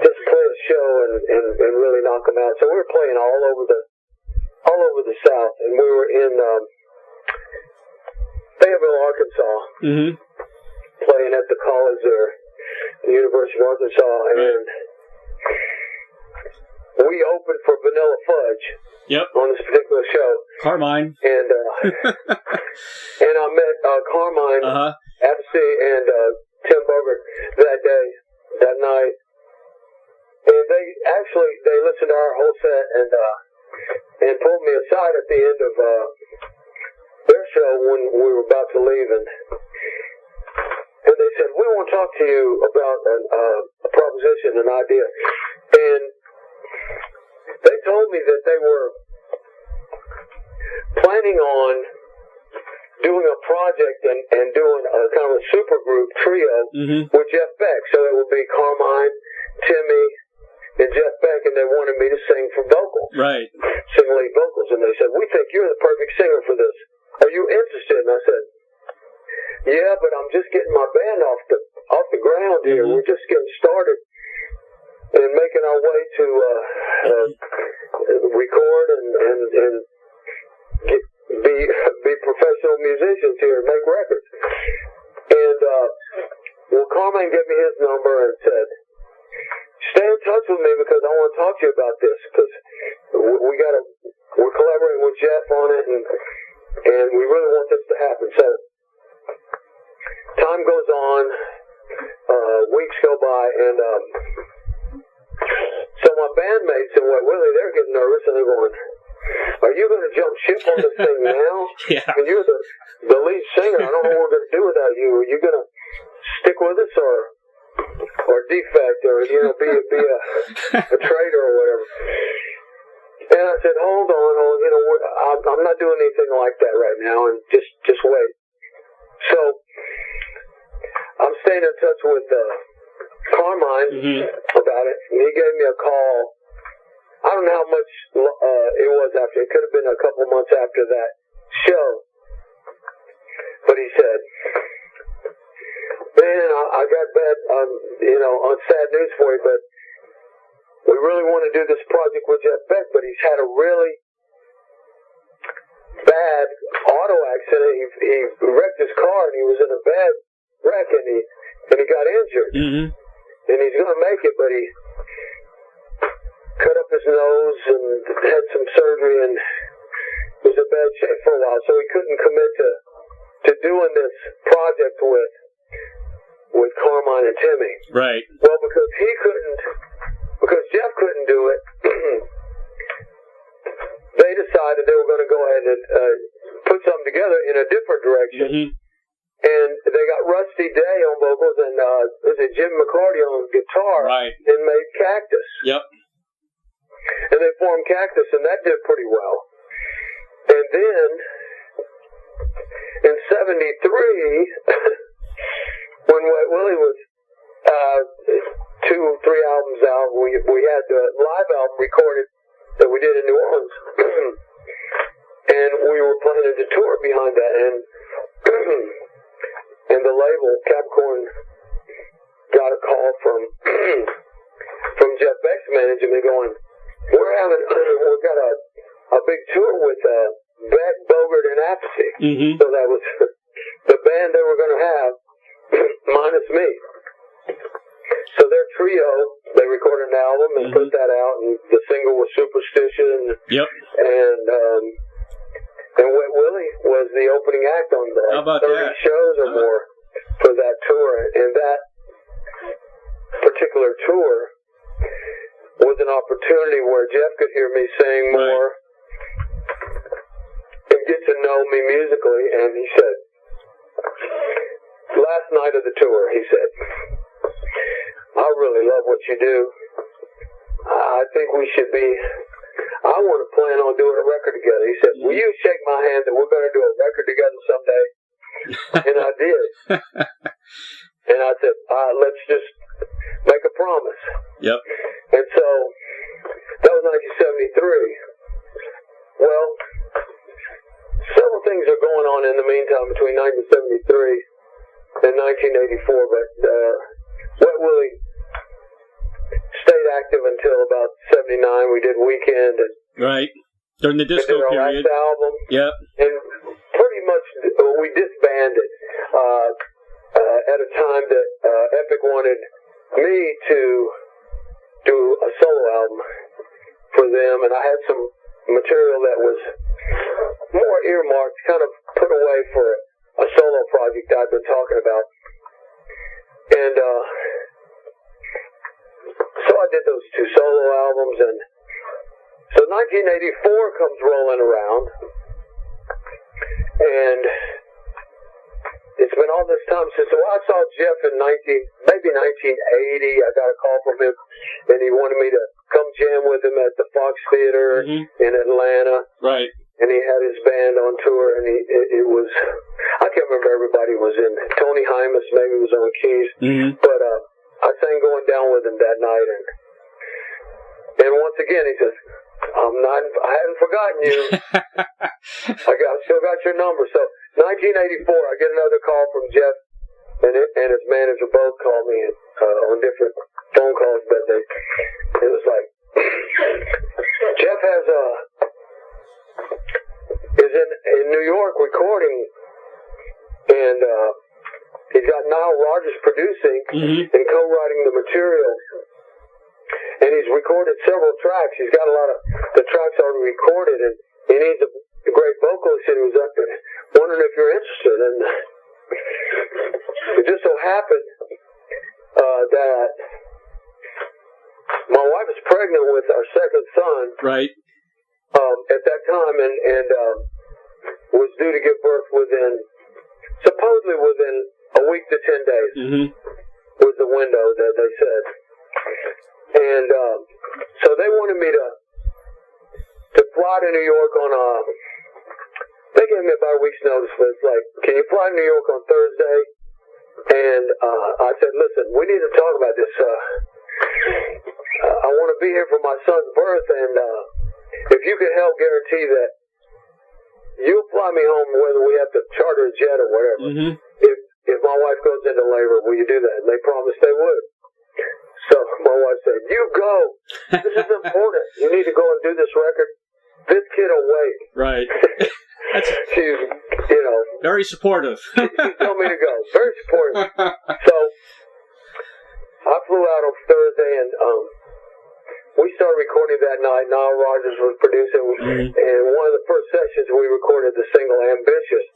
just play a show and really knock them out. So we were playing all over the South, and we were in Fayetteville, Arkansas, playing at the college there, the University of Arkansas, and we opened for Vanilla Fudge on this particular show. Carmine. And and I met Carmine, Apsey, and Tim Bogert that night. And they listened to our whole set and pulled me aside at the end of their show when we were about to leave, and they said, "We want to talk to you about a proposition, an idea." And they told me that they were planning on doing a project and doing a kind of a super group trio with Jeff Beck. So it would be Carmine, Timmy, and Jeff Beck, and they wanted me to sing for vocals. Right. Sing lead vocals. And they said, "We think you're the perfect singer for this. Are you interested?" And I said, "Yeah, but I'm just getting my band off the ground here. We're just getting started and making our way to record and be professional musicians here and make records." And Carmen gave me his number and said, "Stay in touch with me because I want to talk to you about this, because we're collaborating with Jeff on it and we really want this to happen." So time goes on, weeks go by, and so my bandmates in Wet Willie, they're getting nervous and they're going, "Are you going to jump ship on this thing now? And you're the lead singer. I don't know what we're going to do without you. Are you going to stick with us or defect or be a traitor or whatever?" And I said, hold on, I'm not doing anything like that right now, and just wait. So I'm staying in touch with Carmine about it, and he gave me a call. I don't know how much it was after. It could have been a couple months after that show. But he said, "Man, I got bad, on sad news for you, but we really want to do this project with Jeff Beck, but he's had a really bad auto accident. He wrecked his car, and he was in a bad wreck, and he got injured. And he's going to make it, but he cut up his nose and had some surgery and was in bad shape for a while, so he couldn't commit to doing this project with Carmine and Timmy." Right. Well, because Jeff couldn't do it, they decided they were going to go ahead and put something together in a different direction. And they got Rusty Day on vocals and Jim McCarty on guitar, and made Cactus. Yep. And they formed Cactus, and that did pretty well. And then in '73, when Wet Willie was had the live album recorded that we did in New Orleans, and we were planning to tour behind that, and the label Capricorn got a call from Jeff Beck's management going, we've got a big tour with Beck, Bogart, and Apathy. Mm-hmm. So that was the band they were going to have, minus me. So their trio, they recorded an album and put that out, and the single was Superstition. Yep. And Wet Willie was the opening act on the 30 shows or more for that tour. And that particular tour was an opportunity where Jeff could hear me sing more and get to know me musically. And he said, last night of the tour, he said, I really love what you do. I think we should be, I want to plan on doing a record together. He said, will you shake my hand that we're going to do a record together someday? And I did. And I said, let's just make a promise. Yep. And so that was 1973. Well, several things are going on in the meantime between 1973 and 1984, but Wet Willie stayed active until about 79. We did Weekend. And right. During the disco our period. last album. Yep. And pretty much we disbanded at a time that Epic wanted me to do a solo album for them, and I had some material that was more earmarked, kind of put away for a solo project I've been talking about. And so I did those two solo albums, and so 1984 comes rolling around, and it's been all this time since I saw Jeff in maybe 1980. I got a call from him, and he wanted me to come jam with him at the Fox Theater in Atlanta. Right. And he had his band on tour, and it was, I can't remember everybody was in. Tony Hymas maybe was on keys, but I sang Going Down with him that night, and once again he says, I hadn't forgotten you. I still got your number. So 1984, I get another call from Jeff and his manager both called me on different phone calls, but it was like, Jeff is in New York recording, and he's got Nile Rodgers producing and co-writing the material. And he's recorded several tracks. He's got a lot of the tracks already recorded, and he needs a great vocalist. And he was up there wondering if you're interested. And it just so happened that my wife was pregnant with our second son. Right. At that time, and was due to give birth supposedly within a week to 10 days was the window that they said. And so they wanted me to fly to New York they gave me about a week's notice, but it's like, can you fly to New York on Thursday? And I said, listen, we need to talk about this. I want to be here for my son's birth, and if you could help guarantee that you'll fly me home whether we have to charter a jet or whatever. If my wife goes into labor, will you do that? And they promised they would. So my wife said, you go. This is important. You need to go and do this record. This kid will wait. Right. She's, very supportive. she told me to go. Very supportive. So I flew out on Thursday, and we started recording that night. Nile Rodgers was producing, and one of the first sessions we recorded the single Ambitious,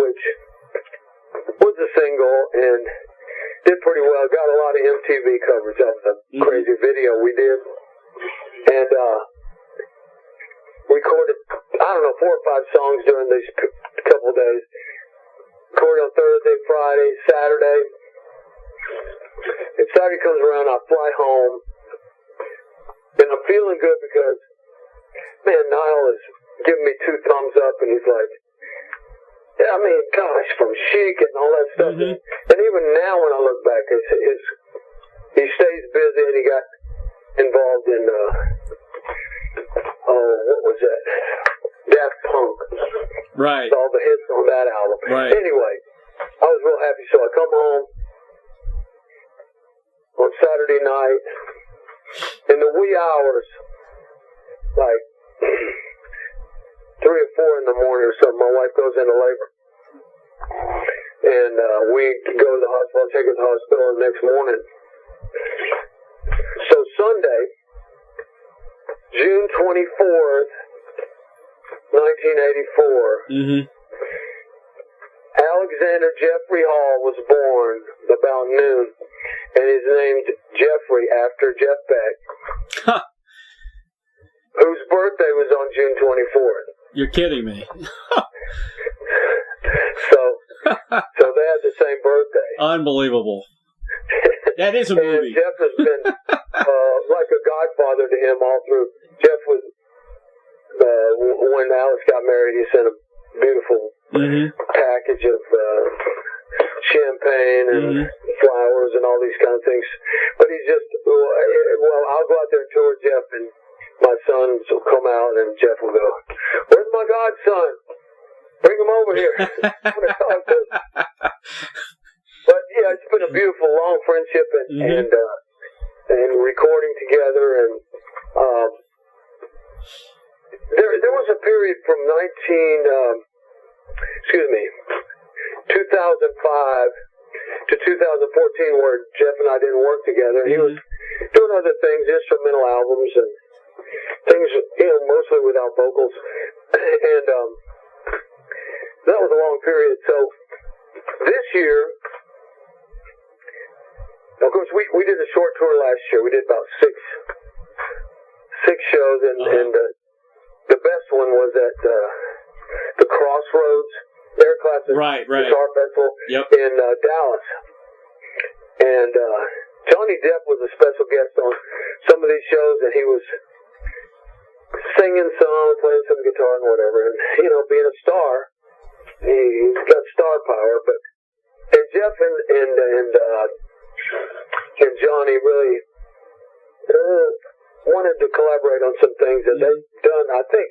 which was a single and did pretty well. Got a lot of MTV coverage of the crazy video we did. And recorded, 4 or 5 songs during these couple of days. Recorded on Thursday, Friday, Saturday. And Saturday comes around, I fly home. And I'm feeling good because, man, Niall is giving me 2 thumbs up, and he's like, yeah, I mean, gosh, from Chic and all that stuff. And even now when I look back, he stays busy, and he got involved in, what was that? Daft Punk. Right. All the hits on that album. Right. Anyway, I was real happy. So I come home on Saturday night in the wee hours, like 3 or 4 in the morning or something. My wife goes into labor. And we go to the hospital, take her to the hospital the next morning. So Sunday, June 24th, 1984, Alexander Jeffrey Hall was born about noon, and he's named Jeffrey after Jeff Beck, whose birthday was on June 24th. You're kidding me. So they had the same birthday. Unbelievable. That is a movie. And Jeff has been like a godfather to him all through. Jeff was, when Alex got married, he sent a beautiful package of champagne and flowers and all these kind of things. But he's just, I'll go out there and tour Jeff, and my sons will come out, and Jeff will go, "Where's my godson? Bring him over here." But yeah, it's been a beautiful, long friendship, and recording together, and there was a period from 2005 to 2014 where Jeff and I didn't work together. He was doing other things, instrumental albums and things, mostly without vocals, and that was a long period. So this year, of course, we did a short tour last year. We did about six shows, and the best one was at the Crossroads Air Classes Guitar Festival in Dallas. And Johnny Depp was a special guest on some of these shows, and he was singing songs, playing some guitar and whatever. And, being a star, he's got star power. And Jeff and Johnny really wanted to collaborate on some things that they've done. I think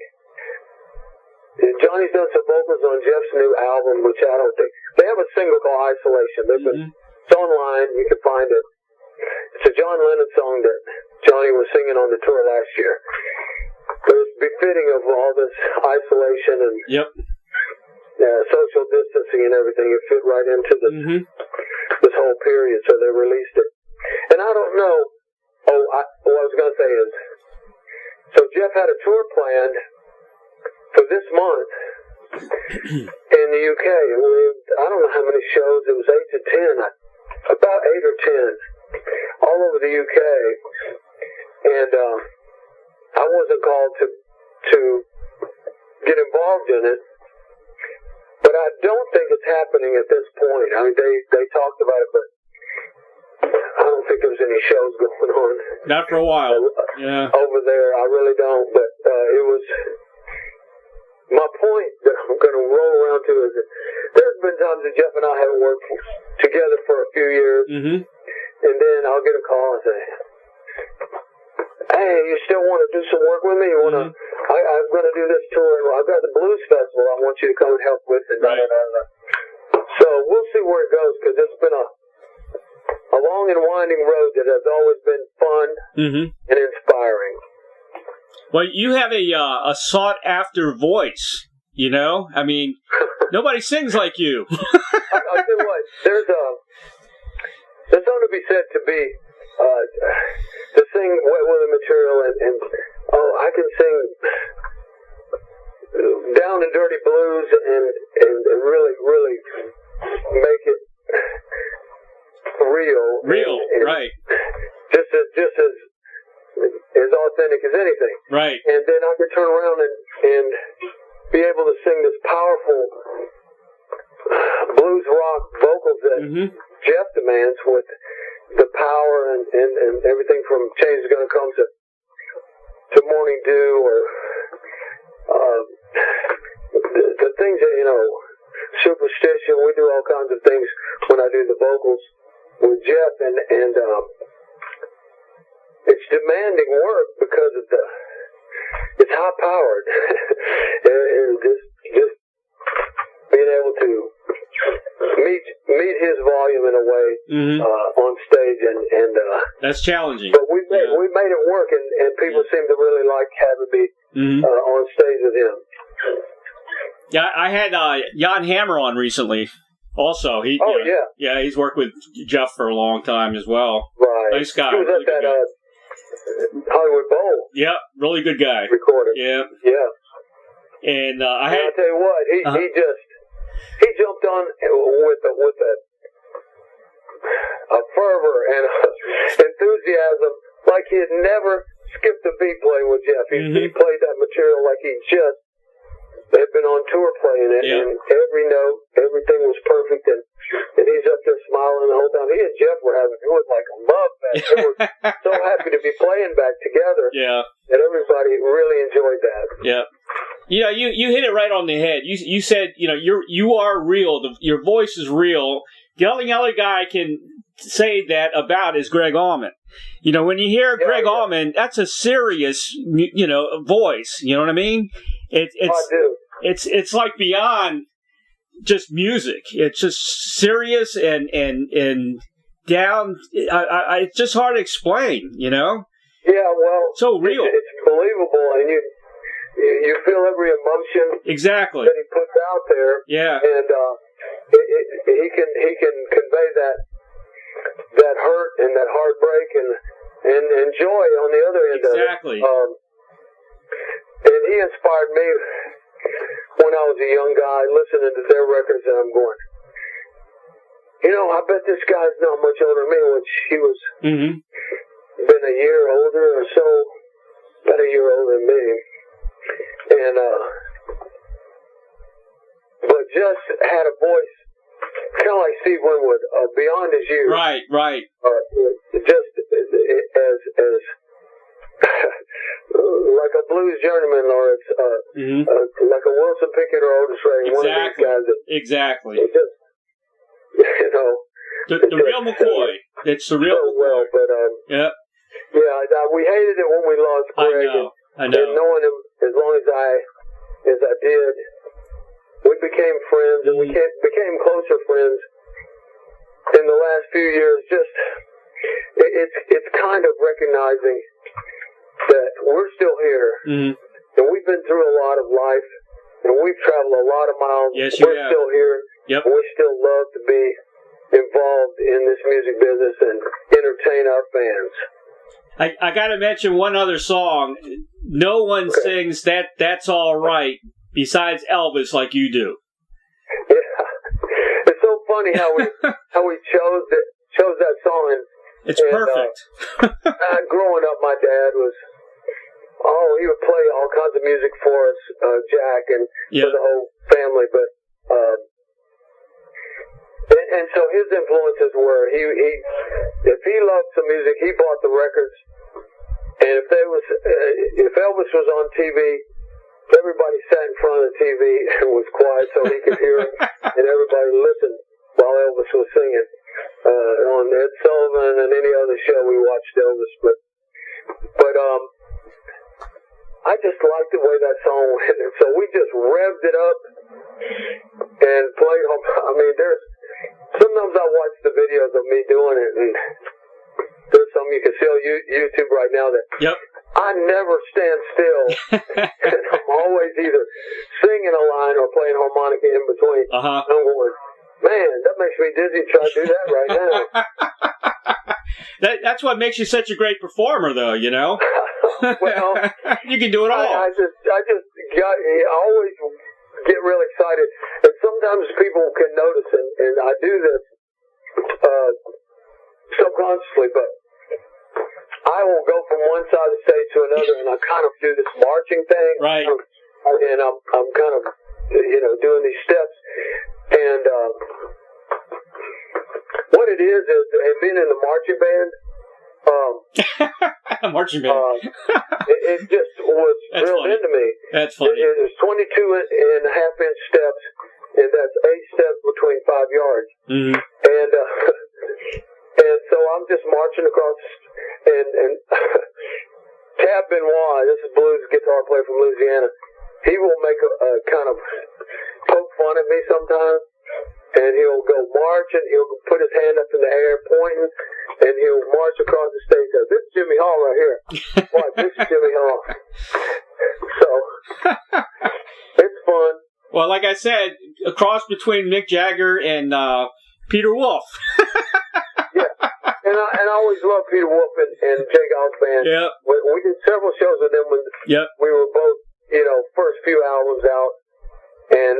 Johnny's done some vocals on Jeff's new album, which I don't think they have a single called "Isolation." It's online; you can find it. It's a John Lennon song that Johnny was singing on the tour last year. It was befitting of all this isolation and social distancing and everything. It fit right into this whole period, so they released it. And I don't know. What I was going to say is, so Jeff had a tour planned for this month in the UK. I don't know how many shows. It was 8 to 10, about 8 or 10, all over the UK. And I wasn't called to get involved in it, but I don't think it's happening at this point. I mean, they talked about it, but I don't think there's any shows going on. Not for a while. Over there, I really don't. But it was my point that I'm going to roll around to is that there's been times that Jeff and I haven't worked together for a few years, and then I'll get a call and say, "Hey, you still want to do some work with me? You want to? I'm going to do this tour. I've got the blues festival. I want you to come and help with it." So we'll see where it goes, because it's been a long and winding road that has always been fun and inspiring. Well, you have a sought-after voice, I mean, nobody sings like you. I'll tell you what, there's something to be said to sing Wet Willie material, and I can sing down and dirty blues and really, really make it real, right? Just as authentic as anything, right? And then I could turn around and be able to sing this powerful blues rock vocals that Jeff demands, with the power and everything from "Change Is Gonna Come" to "Morning Dew," or the things that "Superstition." We do all kinds of things when I do the vocals with Jeff, and it's demanding work because of it's high powered, and just being able to meet his volume in a way on stage, and that's challenging. But we made it work, and people seem to really like having me on stage with him. Yeah, I had Jan Hammer on recently. Also, he's worked with Jeff for a long time as well. Right, nice guy. He was at that Hollywood Bowl. Yeah, really good guy. Recorded. Yeah. And I'll tell you what, he jumped on with a fervor and enthusiasm like he had never skipped a beat playing with Jeff. He played that material like he just had been on tour playing it, and every note, everything was perfect, and he's up there smiling the whole time. He and Jeff were having like a love fest. They were so happy to be playing back together. Yeah. And everybody really enjoyed that. Yeah. You hit it right on the head. You said, you are real. Your voice is real. The only other guy I can say that about is Greg Allman. When you hear Greg Allman, that's a serious, voice. You know what I mean? I do. It's like beyond just music. It's just serious and down. It's just hard to explain. Yeah, well, so real. It's believable, and you feel every emotion exactly that he puts out there. Yeah, and he can convey that hurt and that heartbreak and joy on the other end. Exactly. Of it. And he inspired me when I was a young guy listening to their records, and I'm going, I bet this guy's not much older than me, which he was been a year older or so, about a year older than me. And, but just had a voice kind of like Steve Winwood, beyond his years. Right. Just as like a blues journeyman, or it's like a Wilson Pickett or Otis Redding. Exactly. One of these guys. Exactly. Just, the real McCoy. It's the real McCoy. Well, but we hated it when we lost Greg. I know. And knowing him as long as I did, we became friends, and we became closer friends in the last few years. Just it's kind of recognizing that we're still here, and we've been through a lot of life, and we've traveled a lot of miles. Yes, we're still here. Yep. And we still love to be involved in this music business and entertain our fans. I got to mention one other song. No one sings That's All Right besides Elvis like you do. Yeah, it's so funny how we chose that song. It's perfect. Growing up, my dad was. He would play all kinds of music for us, Jack, and for the whole family. But and so his influences were if he loved some music, he bought the records. And if Elvis was on TV, everybody sat in front of the TV and was quiet so he could hear it, and everybody listened while Elvis was singing. On Ed Sullivan and any other show, we watched Elvis, but I just liked the way that song went, and so we just revved it up and played. Sometimes I watch the videos of me doing it, and there's some you can see on YouTube right now that I never stand still, and I'm always either singing a line or playing harmonica in between. I'm going, man, that makes me dizzy trying to do that right now. That's what makes you such a great performer, though, Well, you can do it all. I always get real excited, and sometimes people can notice, and I do this subconsciously, but I will go from one side of the stage to another, and I kind of do this marching thing, right? And I'm kind of doing these steps, and what it is being in the marching band. Marching band. It just was drilled into me. That's funny. There's 22.5-inch steps, and that's 8 steps between 5 yards. And so so I'm just marching across, and Tab Benoit, this is blues guitar player from Louisiana, he will make a kind of poke fun at me sometimes, and he'll go marching, he'll put his hand up in the air pointing, and he'll march across the stage and say, "This is Jimmy Hall right here." Watch, this is Jimmy Hall. So, it's fun. Well, like I said, a cross between Mick Jagger and Peter Wolf. Yeah, and I always loved Peter Wolf and Jay Goss Band. Yeah. We did several shows with them when we were both, first few albums out, and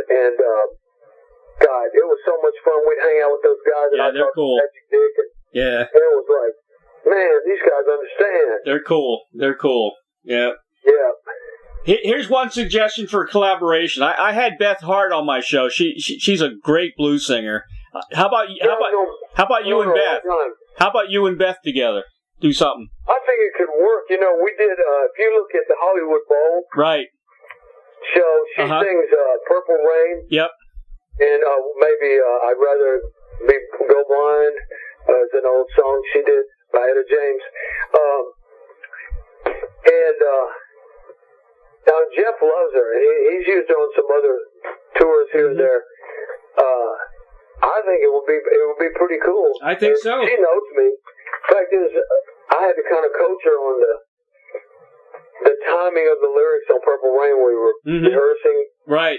God, it was so much fun. We'd hang out with those guys. Yeah, and they're cool. And it was like, man, these guys understand. They're cool. They're cool. Yeah. Yeah. Here's one suggestion for collaboration. I had Beth Hart on my show. She's a great blues singer. How about you? How about you and Beth? How about you and Beth together? Do something. I think it could work. We did. If you look at the Hollywood Bowl show, she sings "Purple Rain." Yep. And maybe I'd rather go blind. It's an old song she did by Etta James. Now Jeff loves her. He's used her on some other tours here and there. I think it would be pretty cool. I think so. She knows me. Fact is, I had to kind of coach her on the timing of the lyrics on Purple Rain. We were rehearsing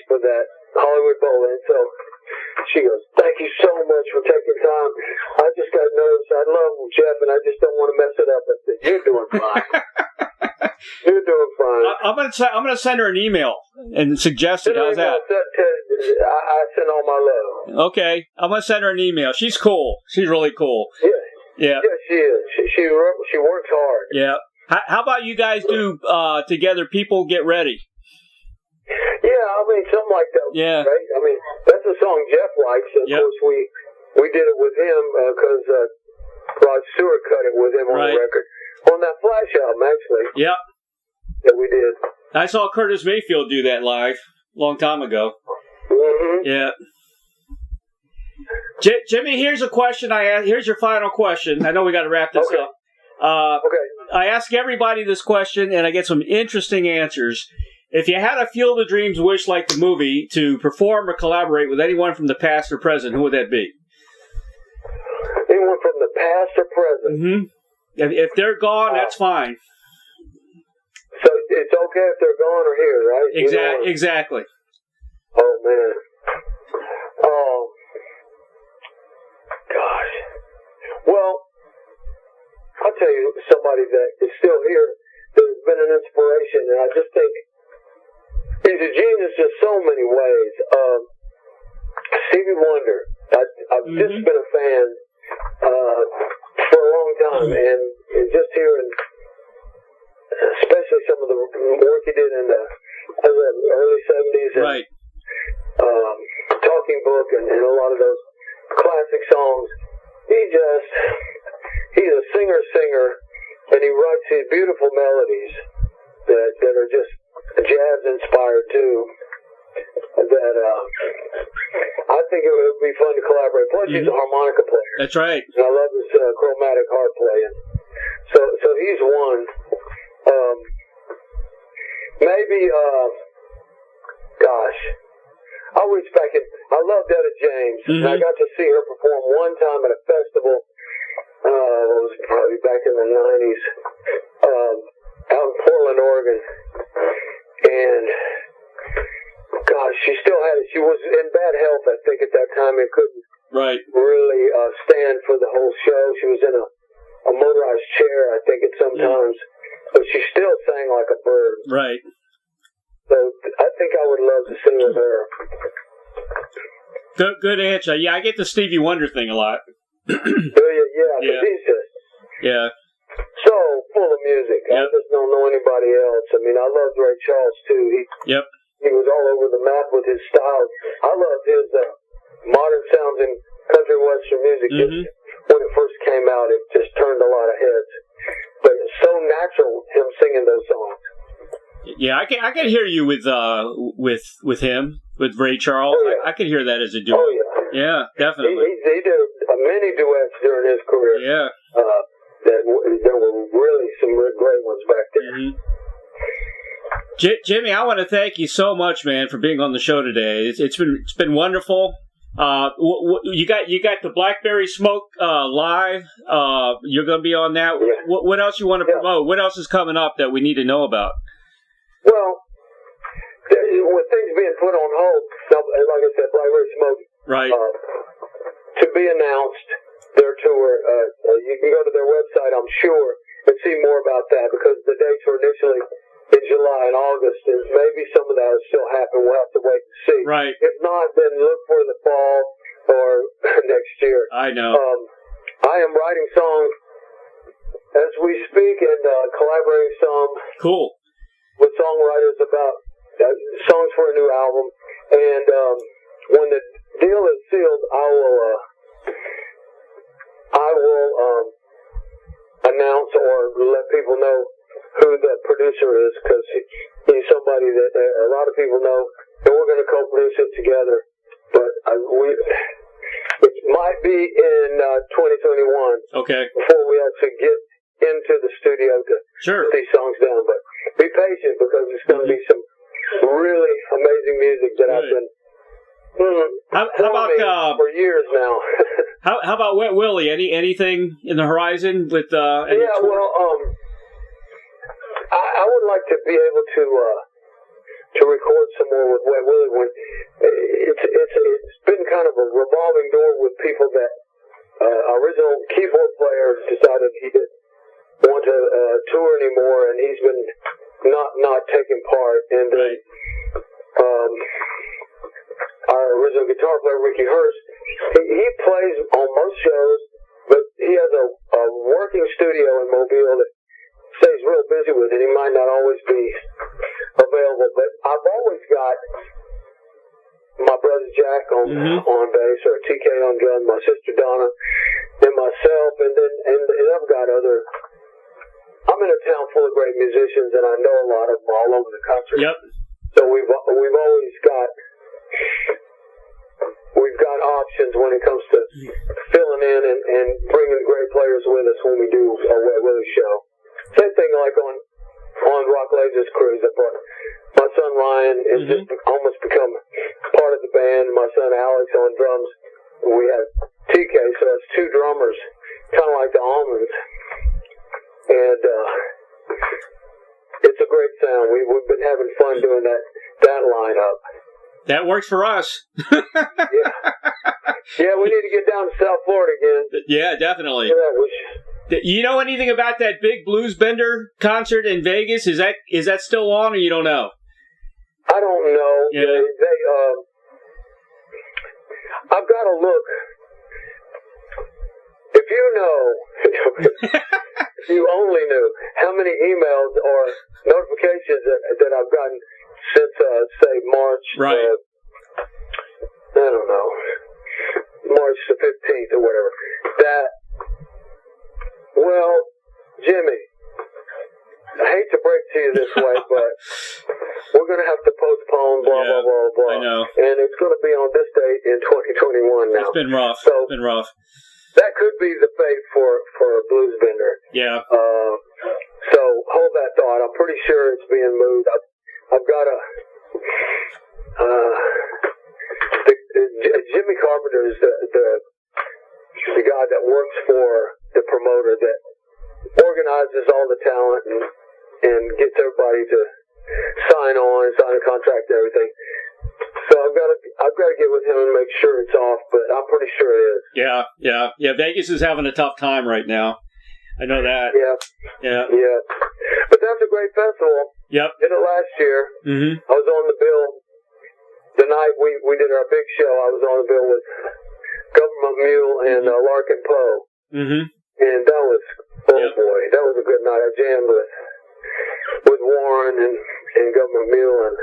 for that Hollywood Bowl, and so she goes, "Thank you so much for taking time. I just got nervous. I love Jeff, and I just don't want to mess it up." I said, "You're doing fine. You're doing fine." I'm gonna send her an email and suggest it. How's that? I send all my love. Okay, I'm gonna send her an email. She's cool. She's really cool. Yeah, she is. She works hard. Yeah. How about you guys do together? People Get Ready. Yeah, I mean something like that. Yeah. Right? I mean that's a song Jeff likes. Of course, we did it with him because Rod Stewart cut it with him on the record on that Flash album, actually. Yep. That we did. I saw Curtis Mayfield do that live a long time ago. Mm-hmm. Yeah. Jimmy, here's a question I asked. Here's your final question. I know we got to wrap this up. I ask everybody this question, and I get some interesting answers. If you had a Field of Dreams wish like the movie to perform or collaborate with anyone from the past or present, who would that be? Anyone from the past or present? Mm-hmm. If they're gone, that's fine. So it's okay if they're gone or here, right? Exactly. Oh, man. Oh, gosh. Well, I'll tell you somebody that is still here that's been an inspiration, and I just think he's a genius in so many ways. Stevie Wonder. I've just been a fan for a long time, and just hearing, especially some of the work he did in the early 70s, and Talking Book, and a lot of those classic songs. He's a singer, and he writes these beautiful melodies that are just jazz inspired too. That I think it would be fun to collaborate. Plus, he's a harmonica player. That's right. And I love his chromatic harp playing. So he's one. Maybe, gosh, I reach back in. I loved Etta James, and I got to see her perform one time at a festival. It was probably back in the 90s, out in Portland, Oregon. And gosh, she still had it. She was in bad health, I think, at that time, and couldn't really stand for the whole show. She was in a motorized chair, I think, at some times, but she still sang like a bird. Right. So I think I would love to sing with her. Good answer. Yeah, I get the Stevie Wonder thing a lot. Yeah. He's just so full of music. I just don't know anybody else. I mean, I loved Ray Charles too. He was all over the map with his style. I loved his modern sounds in country western music. When it first came out, it just turned a lot of heads. But it's so natural, him singing those songs. Yeah, I can hear you with him, with Ray Charles. Oh, yeah. I can hear that as a duo. Oh, yeah. Yeah, definitely. He did many duets during his career. Yeah. There were really some great ones back there. Mm-hmm. Jimmy, I want to thank you so much, man, for being on the show today. It's been wonderful. You got the BLACKBERRY Smoke live. You're going to be on that. Yeah. What else you want to promote? What else is coming up that we need to know about? Well, with things being put on hold, like I said, BLACKBERRY Smoke, right? To be announced. Their tour. You can go to their website, I'm sure, and see more about that, because the dates were initially in July and August, and maybe some of that will still happen. We'll have to wait and see. Right. If not, then look for the fall or next year. I know. I am writing songs as we speak and collaborating some with songwriters about songs for a new album. And when the deal is sealed, I will announce or let people know who the producer is, because he's somebody that a lot of people know, and we're going to co-produce it together. But it might be in 2021. Okay. Before we actually get into the studio to put these songs down. But be patient, because it's going to be some really amazing music that I've been how about for years now. how about Wet Willie? Anything in the horizon with any I would like to be able to record some more with Wet Willie. When it's been kind of a revolving door with people that original keyboard player decided he didn't want to tour anymore, and he's been not taking part. And our original guitar player, Ricky Hurst, he plays on most shows, but he has a working studio in Mobile that stays real busy with it. He might not always be available, but I've always got my brother Jack on bass, or TK on drum, my sister Donna, and myself, and I've got other. I'm in a town full of great musicians, and I know a lot of them all over the country. Yep. So we've always got options when it comes to filling in and bringing great players with us when we do a Wet Willie show. Same thing like on Rock Lasers Cruise. I brought my son Ryan has just almost become part of the band. My son Alex on drums. We have TK, so it's two drummers, kind of like the Almonds. And it's a great sound. We've been having fun doing that lineup. That works for us. Yeah, we need to get down to South Florida again. Yeah, definitely. Yeah, you know anything about that big Blues Bender concert in Vegas? Is that still on, or you don't know? I don't know. Yeah. I've got to look. If you know, if you only knew how many emails or notifications that I've gotten since, say, March. Right. I don't know. March the 15th or whatever. Well, Jimmy, I hate to break to you this way, but we're going to have to postpone, blah, blah, blah. I know. And it's going to be on this date in 2021 now. It's been rough. So, it's been rough. That could be the fate for a Blues Bender. Yeah. So hold that thought. I'm pretty sure it's being moved. I've got Jimmy Carpenter is the guy that works for the promoter that organizes all the talent and gets everybody to sign a contract and everything. So I've got to get with him and make sure it's off, but I'm pretty sure it is. Yeah. Vegas is having a tough time right now. I know that. Yeah. But that's a great festival. Yep. Did it last year. Mm-hmm. I was on the bill the night we did our big show. I was on the bill with Government Mule and Larkin Poe. Mm-hmm. And that was, boy, that was a good night. I jammed with Warren and Government Mule, and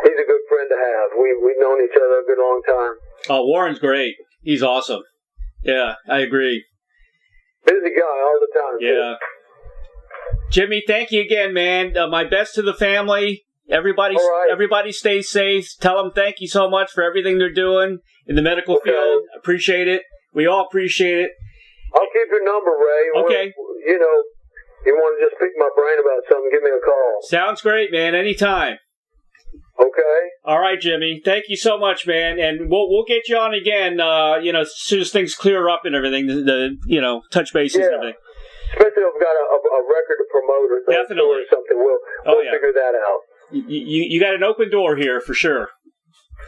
he's a good friend to have. We've known each other a good long time. Oh, Warren's great. He's awesome. Yeah, I agree. Busy guy all the time. Yeah. Jimmy, thank you again, man. My best to the family. Everybody stay safe. Tell them thank you so much for everything they're doing in the medical field. Appreciate it. We all appreciate it. I'll keep your number, Ray. Okay. You want to just pick my brain about something, give me a call. Sounds great, man. Anytime. Okay. All right, Jimmy. Thank you so much, man. And we'll get you on again, as soon as things clear up and everything, the touch bases and everything. Especially if I've got a record to promote or something. We'll figure that out. You got an open door here for sure.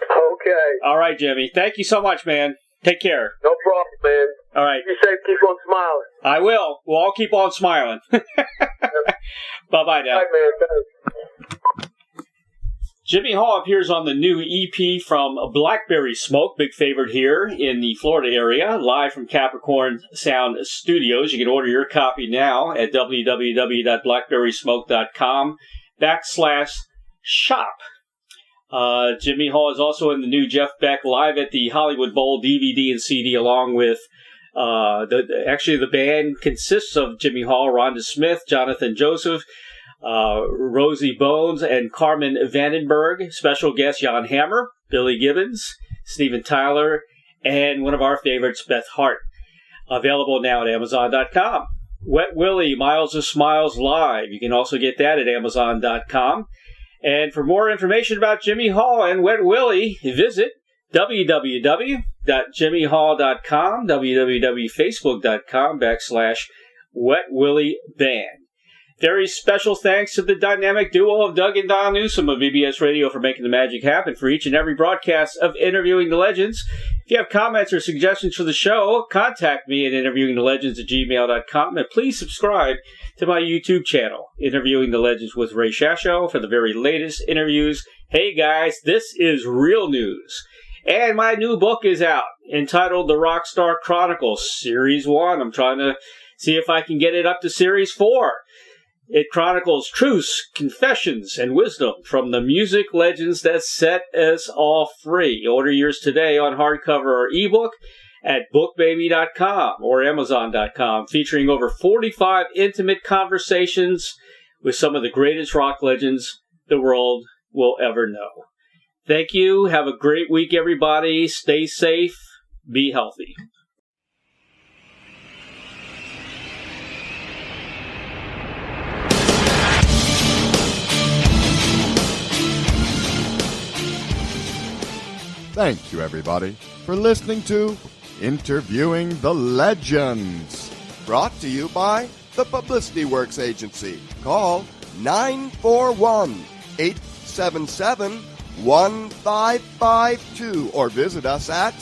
Okay. All right, Jimmy. Thank you so much, man. Take care. No problem, man. All right. Be safe. Keep on smiling. I will. We'll all keep on smiling. Bye-bye now. Bye, man. Thanks. Jimmy Hall appears on the new EP from Blackberry Smoke, big favorite here in the Florida area, live from Capricorn Sound Studios. You can order your copy now at www.blackberrysmoke.com/shop. Jimmy Hall is also in the new Jeff Beck Live at the Hollywood Bowl DVD and CD, along with the band consists of Jimmy Hall, Rhonda Smith, Jonathan Joseph, Rosie Bones, and Carmen Vandenberg. Special guests Jan Hammer, Billy Gibbons, Steven Tyler, and one of our favorites, Beth Hart. Available now at Amazon.com. Wet Willie, Miles of Smiles Live. You can also get that at Amazon.com. And for more information about Jimmy Hall and Wet Willie, visit www.jimmyhall.com, www.facebook.com/Wet Willie Band. Very special thanks to the dynamic duo of Doug and Don Newsom of VBS Radio for making the magic happen for each and every broadcast of Interviewing the Legends. If you have comments or suggestions for the show, contact me at interviewingthelegends@gmail.com, and please subscribe to my YouTube channel, Interviewing the Legends with Ray Shasho, for the very latest interviews. Hey guys, this is real news. And my new book is out, entitled The Rockstar Chronicles, Series 1. I'm trying to see if I can get it up to Series 4. It chronicles truths, confessions, and wisdom from the music legends that set us all free. Order yours today on hardcover or ebook at bookbaby.com or amazon.com, featuring over 45 intimate conversations with some of the greatest rock legends the world will ever know. Thank you. Have a great week, everybody. Stay safe. Be healthy. Thank you, everybody, for listening to Interviewing the Legends. Brought to you by the Publicity Works Agency. Call 941-877-1552 or visit us at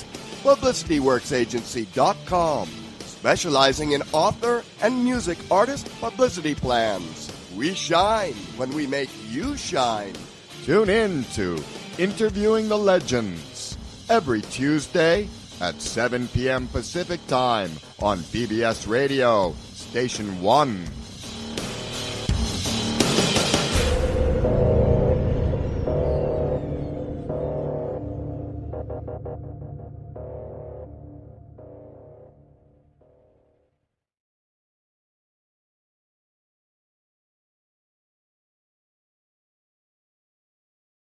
publicityworksagency.com, specializing in author and music artist publicity plans. We shine when we make you shine. Tune in to Interviewing the Legends every Tuesday at 7 p.m. Pacific Time on BBS Radio, Station 1.